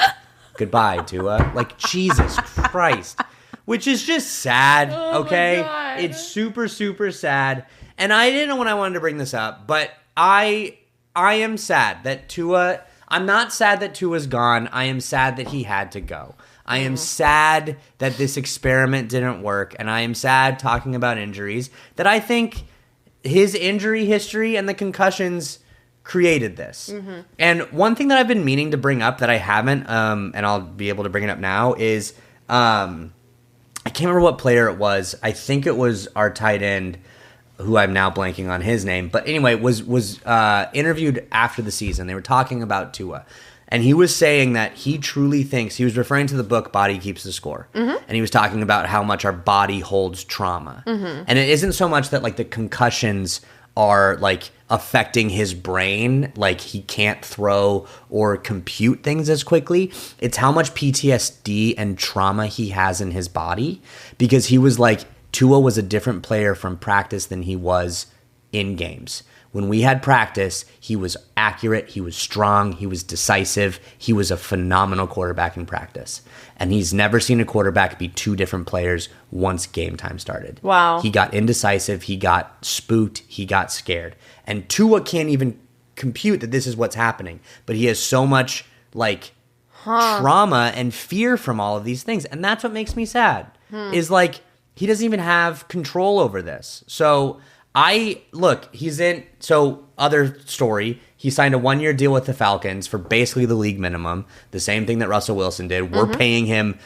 Goodbye, Tua. Jesus Christ. Which is just sad, okay? My God. It's super, super sad. And I didn't know when I wanted to bring this up, but I am sad that Tua... I'm not sad that Tua's gone. I am sad that he had to go. I am sad that this experiment didn't work, and I am sad talking about injuries, that I think his injury history and the concussions created this. Mm-hmm. And one thing that I've been meaning to bring up that I haven't, and I'll be able to bring it up now, is I can't remember what player it was. I think it was our tight end, who I'm now blanking on his name. But anyway, was interviewed after the season. They were talking about Tua. And he was saying that he truly thinks, he was referring to the book Body Keeps the Score. Mm-hmm. And he was talking about how much our body holds trauma. Mm-hmm. And it isn't so much that the concussions are affecting his brain, he can't throw or compute things as quickly. It's how much PTSD and trauma he has in his body. Because he was Tua was a different player from practice than he was in games. When we had practice, he was accurate, he was strong, he was decisive, he was a phenomenal quarterback in practice. And he's never seen a quarterback be two different players once game time started. Wow. He got indecisive, he got spooked, he got scared. And Tua can't even compute that this is what's happening. But he has so much, like, trauma and fear from all of these things. And that's what makes me sad, is, like, he doesn't even have control over this. So... other story, he signed a 1-year deal with the Falcons for basically the league minimum, the same thing that Russell Wilson did. We're paying him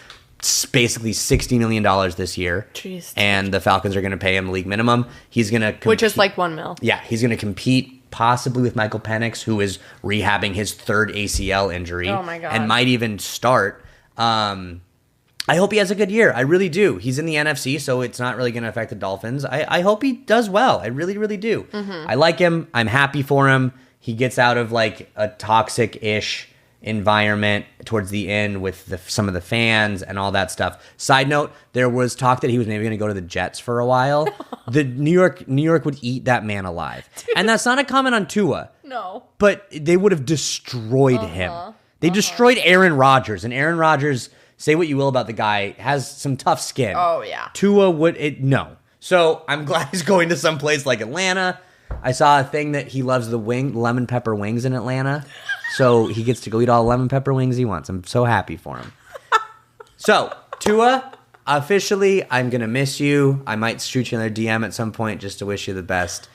basically $60 million this year. Jeez. And the Falcons are going to pay him league minimum. He's going to which is like $1 million. Yeah, he's going to compete possibly with Michael Penix, who is rehabbing his third ACL injury. Oh my God. And might even start. I hope he has a good year. I really do. He's in the NFC, so it's not really going to affect the Dolphins. I hope he does well. I really, really do. I like him. I'm happy for him. He gets out of like a toxic-ish environment towards the end with some of the fans and all that stuff. Side note, there was talk that he was maybe going to go to the Jets for a while. The New York would eat that man alive. Dude. And that's not a comment on Tua. No. But they would have destroyed him. They destroyed Aaron Rodgers, and Aaron Rodgers... Say what you will about the guy, has some tough skin. Oh, yeah. Tua no. So I'm glad he's going to some place like Atlanta. I saw a thing that he loves the lemon pepper wings in Atlanta. So he gets to go eat all the lemon pepper wings he wants. I'm so happy for him. So, Tua, officially, I'm going to miss you. I might shoot you another DM at some point just to wish you the best.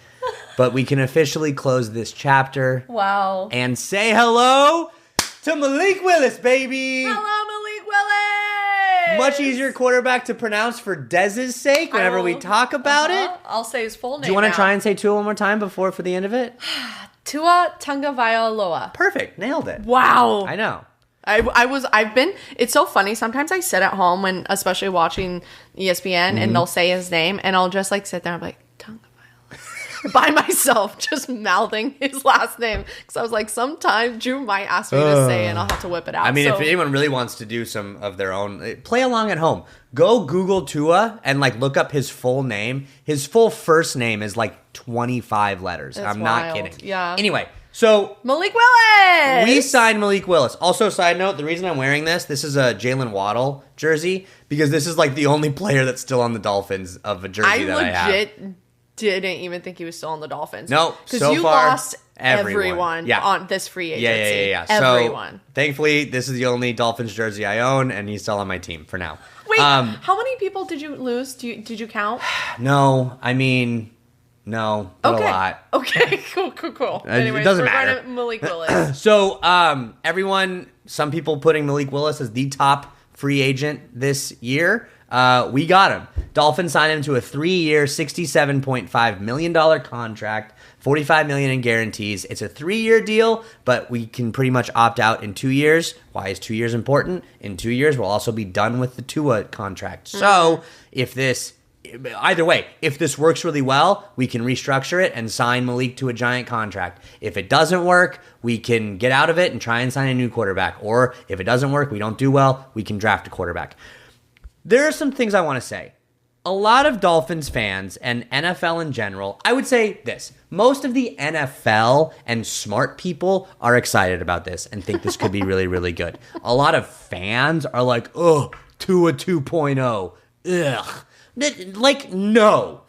But we can officially close this chapter. Wow. And say hello to Malik Willis, baby. Hello, Malik Willis. Much easier quarterback to pronounce for Dez's sake whenever we talk about it. I'll say his full name. Do you want to try and say Tua one more time for the end of it? Tua Tagovailoa. Perfect. Nailed it. Wow. I know. It's so funny. Sometimes I sit at home when, especially watching ESPN, and they'll say his name, and I'll just like sit there and be like, by myself, just mouthing his last name. Because I was like, sometimes Drew might ask me to say it, and I'll have to whip it out. I mean, if anyone really wants to do some of their own, play along at home. Go Google Tua and like look up his full name. His full first name is like 25 letters. That's I'm wild. not kidding. Yeah. Anyway, so Malik Willis. We signed Malik Willis. Also, side note, the reason I'm wearing this is a Jalen Waddle jersey because this is like the only player that's still on the Dolphins of a jersey that I have. I legit didn't even think he was still on the Dolphins. No, because you far, lost everyone on this free agency. Yeah. Everyone. So, thankfully, this is the only Dolphins jersey I own, and he's still on my team for now. Wait, how many people did you lose? Did you count? No, I mean, no, but a lot. Okay, cool. Anyways, it doesn't matter. Malik Willis. So, some people putting Malik Willis as the top free agent this year. We got him. Dolphins signed him to a 3-year, $67.5 million contract, $45 million in guarantees. It's a 3-year deal, but we can pretty much opt out in 2 years. Why is 2 years important? In 2 years, we'll also be done with the Tua contract. So either way, if this works really well, we can restructure it and sign Malik to a giant contract. If it doesn't work, we can get out of it and try and sign a new quarterback. Or if it doesn't work, we don't do well, we can draft a quarterback. There are some things I want to say. A lot of Dolphins fans and NFL in general, I would say this. Most of the NFL and smart people are excited about this and think this could be really, really good. A lot of fans are like, oh, Tua 2.0. Ugh. Like, no.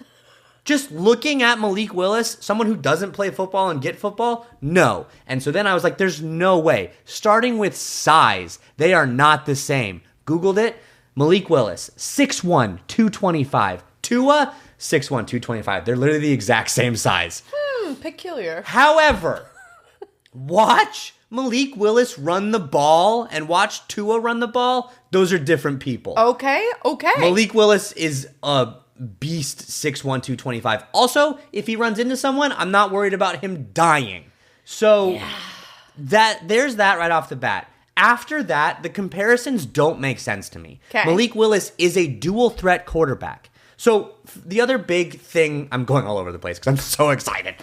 Just looking at Malik Willis, someone who doesn't play football and get football, no. And so then I was like, there's no way. Starting with size, they are not the same. Googled it. Malik Willis, 6'1", 225. Tua, 6'1", 225. They're literally the exact same size. Peculiar. However, watch Malik Willis run the ball and watch Tua run the ball. Those are different people. Okay. Malik Willis is a beast, 6'1", 225. Also, if he runs into someone, I'm not worried about him dying. So there's that right off the bat. After that, the comparisons don't make sense to me. Okay. Malik Willis is a dual threat quarterback. So the other big thing, I'm going all over the place because I'm so excited.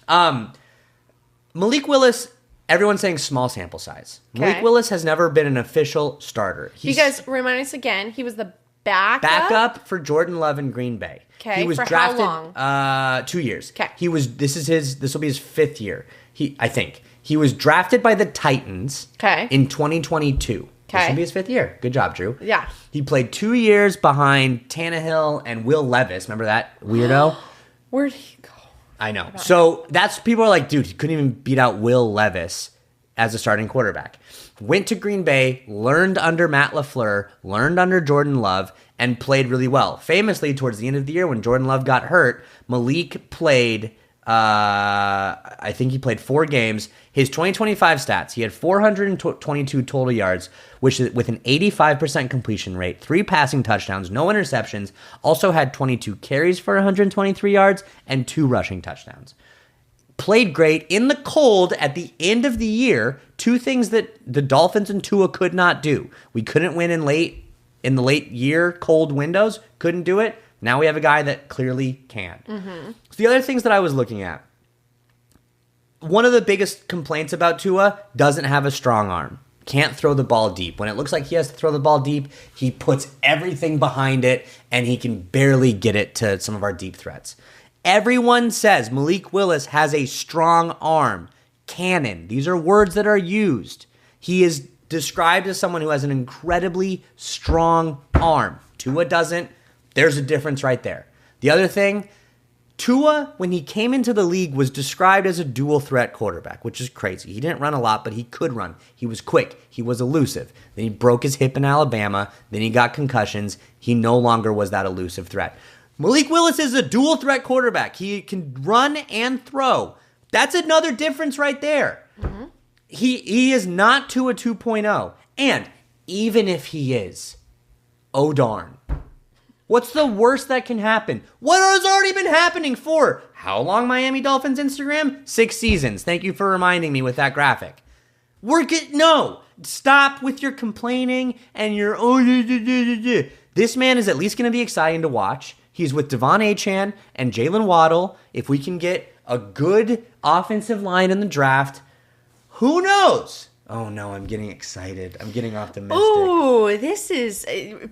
Malik Willis, everyone's saying small sample size. Okay. Malik Willis has never been an official starter. Because remind us again, he was the backup for Jordan Love in Green Bay. Okay, he was for drafted, how long? 2 years. Okay. This will be his 5th year. I think. He was drafted by the Titans in 2022. This will be his 5th year. Good job, Drew. Yeah. He played 2 years behind Tannehill and Will Levis. Remember that weirdo? Where'd he go? I know. So people are like, dude, he couldn't even beat out Will Levis as a starting quarterback. Went to Green Bay, learned under Matt LaFleur, learned under Jordan Love, and played really well. Famously, towards the end of the year when Jordan Love got hurt, Malik played, I think he played 4 games. His 2025 stats, he had 422 total yards, which is with an 85% completion rate, 3 passing touchdowns, no interceptions, also had 22 carries for 123 yards, and 2 rushing touchdowns. Played great in the cold at the end of the year. 2 things that the Dolphins and Tua could not do. We couldn't win in the late year cold windows. Couldn't do it. Now we have a guy that clearly can. Mm-hmm. So the other things that I was looking at. One of the biggest complaints about Tua, doesn't have a strong arm. Can't throw the ball deep. When it looks like he has to throw the ball deep, he puts everything behind it, and he can barely get it to some of our deep threats. Everyone says Malik Willis has a strong arm. Cannon. These are words that are used. He is described as someone who has an incredibly strong arm. Tua doesn't. There's a difference right there. The other thing, Tua, when he came into the league, was described as a dual threat quarterback, which is crazy. He didn't run a lot, but he could run. He was quick. He was elusive. Then he broke his hip in Alabama. Then he got concussions. He no longer was that elusive threat. Malik Willis is a dual threat quarterback. He can run and throw. That's another difference right there. Mm-hmm. He is not Tua 2.0. And even if he is, oh darn. What's the worst that can happen? What has already been happening for how long, Miami Dolphins Instagram? 6 seasons. Thank you for reminding me with that graphic. No. Stop with your complaining and your This man is at least going to be exciting to watch. He's with Devon Achane and Jalen Waddle. If we can get a good offensive line in the draft, who knows? Oh no, I'm getting excited. I'm getting optimistic. Ooh, this is very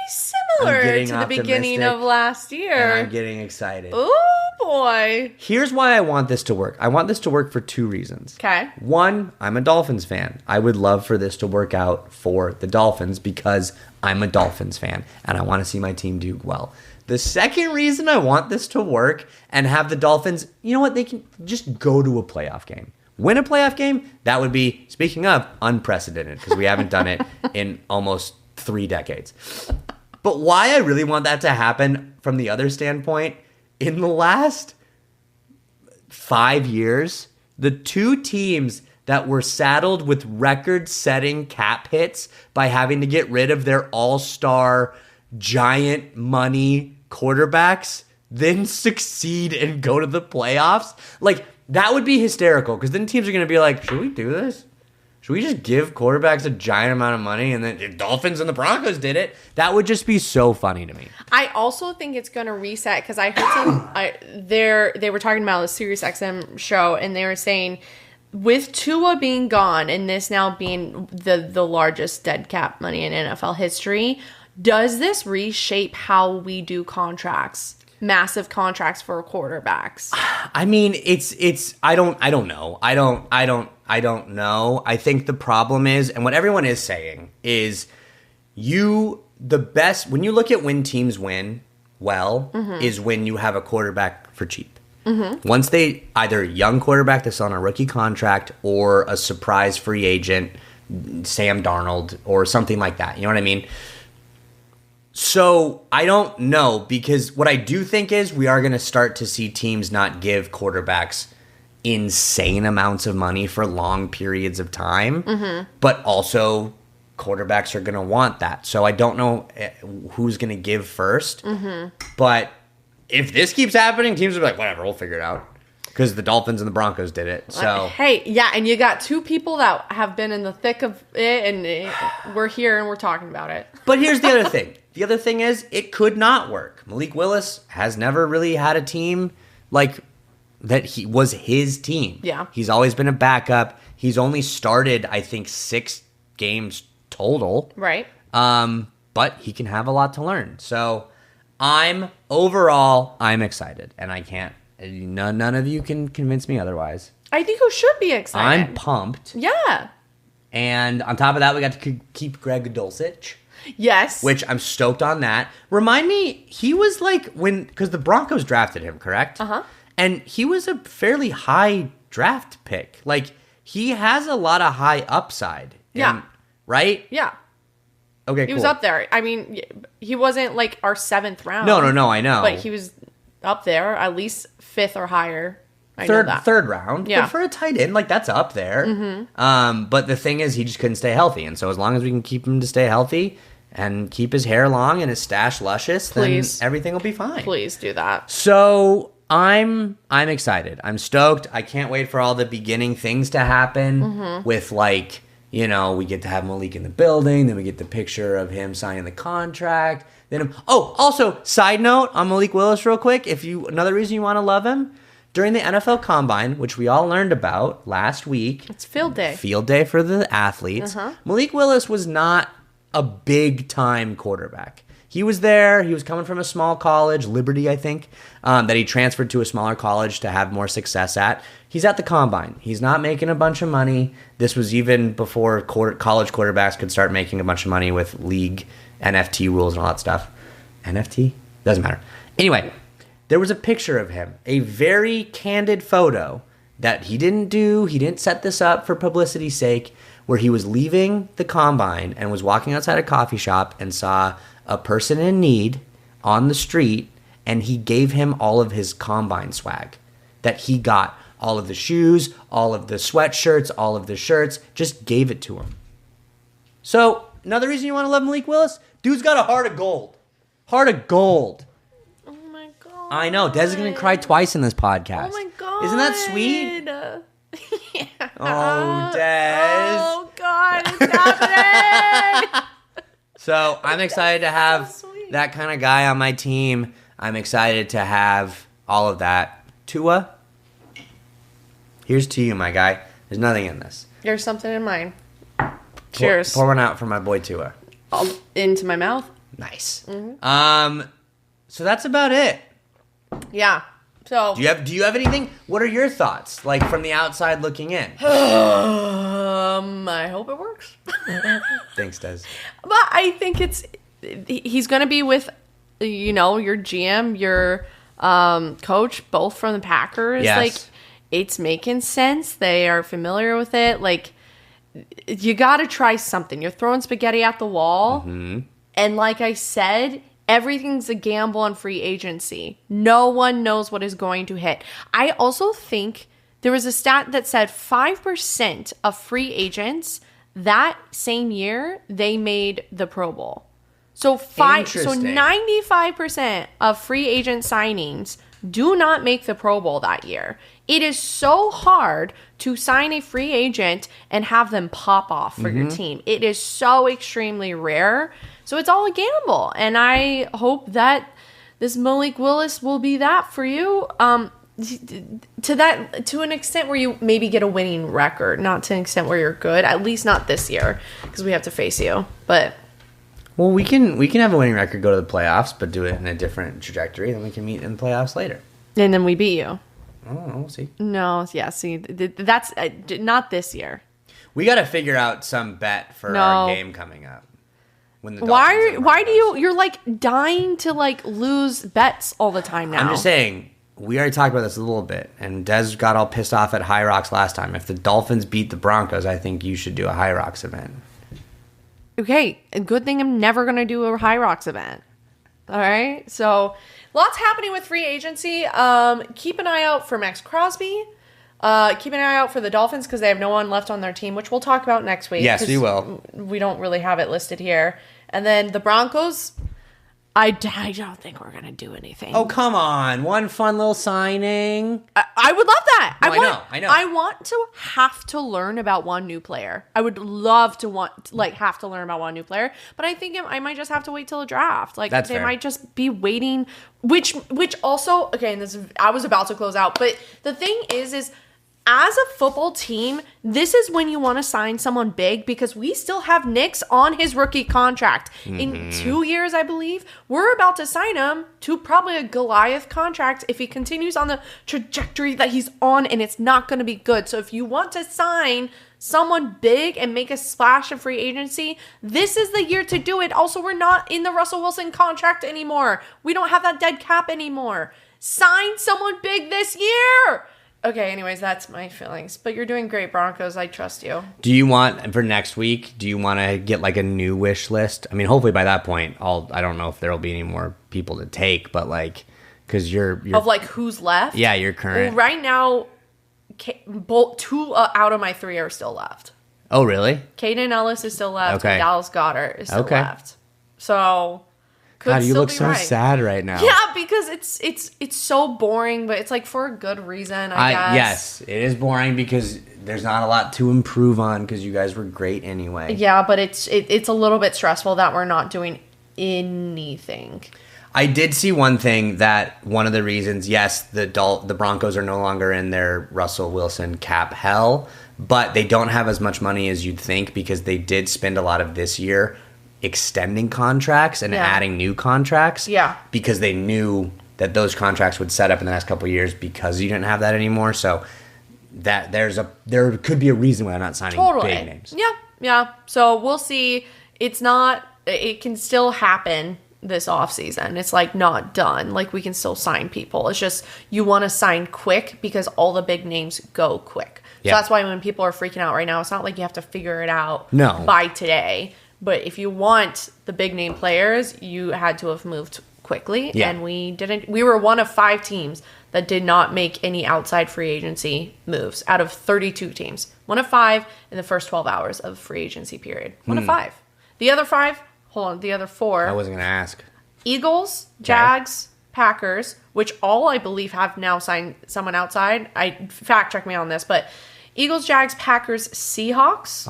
similar to the beginning of last year. And I'm getting excited. Oh boy. Here's why I want this to work. I want this to work for 2 reasons. Okay. 1, I'm a Dolphins fan. I would love for this to work out for the Dolphins because I'm a Dolphins fan and I want to see my team do well. The second reason I want this to work and have the Dolphins, you know what, they can just go to a playoff game. Win a playoff game, that would be, speaking of, unprecedented because we haven't done it in almost 3 decades. But why I really want that to happen from the other standpoint, in the last 5 years, the 2 teams that were saddled with record-setting cap hits by having to get rid of their all-star, giant money quarterbacks, then succeed and go to the playoffs, like, that would be hysterical because then teams are going to be like, should we do this? Should we just give quarterbacks a giant amount of money and then the Dolphins and the Broncos did it? That would just be so funny to me. I also think it's going to reset because I heard they were talking about a Sirius XM show and they were saying with Tua being gone and this now being the largest dead cap money in NFL history, does this reshape how we do contracts? Massive contracts for quarterbacks. I mean, I don't know. I don't know. I think the problem is, and what everyone is saying is when you look at when teams win well, is when you have a quarterback for cheap. Mm-hmm. Once they either a young quarterback that's on a rookie contract or a surprise free agent, Sam Darnold or something like that. You know what I mean? So I don't know, because what I do think is we are going to start to see teams not give quarterbacks insane amounts of money for long periods of time, but also quarterbacks are going to want that. So I don't know who's going to give first, but if this keeps happening, teams will be like, whatever, we'll figure it out. Because the Dolphins and the Broncos did it. So hey, yeah, and you got 2 people that have been in the thick of it, and we're here and we're talking about it. But here's the other thing. The other thing is, it could not work. Malik Willis has never really had a team like that. He was his team. Yeah. He's always been a backup. He's only started, I think, 6 games total. Right. but he can have a lot to learn. So I'm excited, and I can't. None of you can convince me otherwise. I think you should be excited. I'm pumped. Yeah. And on top of that, we got to keep Greg Dulcich. Yes. Which I'm stoked on that. Remind me, he was like because the Broncos drafted him, correct? Uh-huh. And he was a fairly high draft pick. Like, he has a lot of high upside. Yeah. Right? Yeah. Okay, cool. He was up there. I mean, he wasn't like our 7th round. No, I know. But he was up there, at least 5th or higher. I know that. Third round. Yeah. But for a tight end, like, that's up there. Mm-hmm. But the thing is, he just couldn't stay healthy. And so as long as we can keep him to stay healthy and keep his hair long and his stash luscious, then everything will be fine. Please do that. So I'm excited. I'm stoked. I can't wait for all the beginning things to happen with, like, you know, we get to have Malik in the building, then we get the picture of him signing the contract. Then also, side note on Malik Willis real quick, another reason you want to love him, during the NFL Combine, which we all learned about last week. It's field day. Field day for the athletes. Malik Willis was not a big-time quarterback. He was there. He was coming from a small college, Liberty, I think, that he transferred to a smaller college to have more success at. He's at the Combine. He's not making a bunch of money. This was even before college quarterbacks could start making a bunch of money with league NFT rules and all that stuff. NFT? Doesn't matter. Anyway, there was a picture of him, a very candid photo that he didn't set this up for publicity's sake, where he was leaving the Combine and was walking outside a coffee shop and saw a person in need on the street, and he gave him all of his Combine swag that he got. All of the shoes, all of the sweatshirts, all of the shirts, just gave it to him. So, another reason you want to love Malik Willis? Dude's got a heart of gold. Heart of gold. Oh my God. I know. Des is going to cry twice in this podcast. Oh my God. Isn't that sweet? Yeah. Oh, Des. Oh God, it's happening. So, I'm excited to have that kind of guy on my team. I'm excited to have all of that. Tua, here's to you, my guy. There's nothing in this. There's something in mine. Cheers. Pour one out for my boy Tua. Into my mouth. Nice. Mm-hmm. So that's about it. Yeah. So do you have anything? What are your thoughts, like, from the outside looking in? I hope it works. Thanks, Des. But I think he's going to be with, you know, your GM, your coach, both from the Packers. Yes. Like, it's making sense. They are familiar with it. Like, you got to try something. You're throwing spaghetti at the wall. Mm-hmm. And like I said, everything's a gamble on free agency. No one knows what is going to hit. I also think there was a stat that said 5% of free agents that same year, they made the Pro Bowl. So 95% of free agent signings do not make the Pro Bowl that year. It is so hard to sign a free agent and have them pop off for your team. It is so extremely rare. So it's all a gamble. And I hope that this Malik Willis will be that for you. To an extent where you maybe get a winning record, not to an extent where you're good, at least not this year, because we have to face you. But well, we can have a winning record, go to the playoffs, but do it in a different trajectory. Then we can meet in the playoffs later. And then we beat you. I don't know. We'll see. No, yeah. See, that's not this year. We got to figure out some bet for our game coming up. When the why do you're like dying to like lose bets all the time now? I'm just saying. We already talked about this a little bit, and Des got all pissed off at High Rocks last time. If the Dolphins beat the Broncos, I think you should do a High Rocks event. Okay, a good thing I'm never going to do a High Rocks event. All right, so lots happening with free agency. Keep an eye out for Maxx Crosby. Keep an eye out for the Dolphins because they have no one left on their team, which we'll talk about next week. Yes, we will. We don't really have it listed here. And then the Broncos, I don't think we're going to do anything. Oh, come on. One fun little signing. I would love that. No, I know. I want to have to learn about one new player. I would love to have to learn about one new player. But I think I might just have to wait till the draft. Like, that's they fair. might just be waiting. Which also, okay, and I was about to close out. But the thing is as a football team, this is when you want to sign someone big because we still have Nick's on his rookie contract. In 2 years, I believe, we're about to sign him to probably a Goliath contract if he continues on the trajectory that he's on, and it's not going to be good. So if you want to sign someone big and make a splash in free agency, this is the year to do it. Also, we're not in the Russell Wilson contract anymore. We don't have that dead cap anymore. Sign someone big this year. Okay, anyways, that's my feelings. But you're doing great, Broncos. I trust you. Do you want, for next week, do you want to get like a new wish list? I mean, hopefully by that point, I don't know if there'll be any more people to take, but like, because you're of like who's left? Yeah, you're current. Well, right now, two out of my 3 are still left. Oh, really? Caden Ellis is still left. Okay. And Dallas Goedert is still left. So... God, you look so sad right now. Yeah, because it's so boring, but it's like for a good reason, I guess. Yes, it is boring because there's not a lot to improve on because you guys were great anyway. Yeah, but it's a little bit stressful that we're not doing anything. I did see one thing that one of the reasons, yes, the Broncos are no longer in their Russell Wilson cap hell, but they don't have as much money as you'd think because they did spend a lot of this year extending contracts and adding new contracts because they knew that those contracts would set up in the next couple of years because you didn't have that anymore. So that there could be a reason why I'm not signing big names. Yeah. So we'll see. It can still happen this offseason. It's like not done. Like we can still sign people. It's just you want to sign quick because all the big names go quick. So that's why when people are freaking out right now, it's not like you have to figure it out by today. But if you want the big name players, you had to have moved quickly. Yeah. And we didn't. We were one of 5 teams that did not make any outside free agency moves out of 32 teams. One of 5 in the first 12 hours of free agency period. One of 5. The other 5, the other 4. I wasn't going to ask. Eagles, Jags, Packers, which all I believe have now signed someone outside. Fact check me on this, but Eagles, Jags, Packers, Seahawks,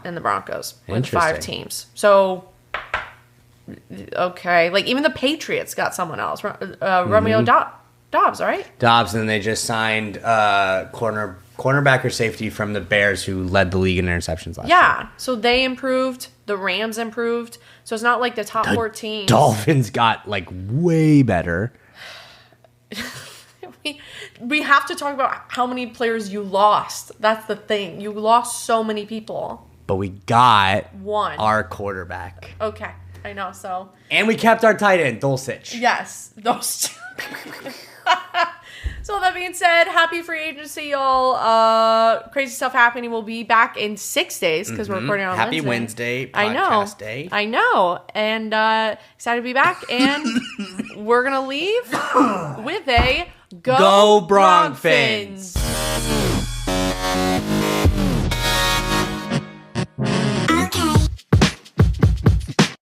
and the Broncos with 5 teams. So, okay. Like, even the Patriots got someone else. Romeo Dobbs, right? Dobbs, and then they just signed cornerback or safety from the Bears who led the league in interceptions last year. Yeah. So, they improved. The Rams improved. So, it's not like the top 4 teams. Dolphins got, like, way better. We have to talk about how many players you lost. That's the thing. You lost so many people. But we got one. Our quarterback. Okay. I know, so. And we kept our tight end, Dulcich. Yes. Those two. So that being said, happy free agency, y'all. Crazy stuff happening. We'll be back in 6 days because we're recording on Happy Wednesday. Podcast day. I know. And excited to be back. And we're going to leave with a Go Bronc Fins!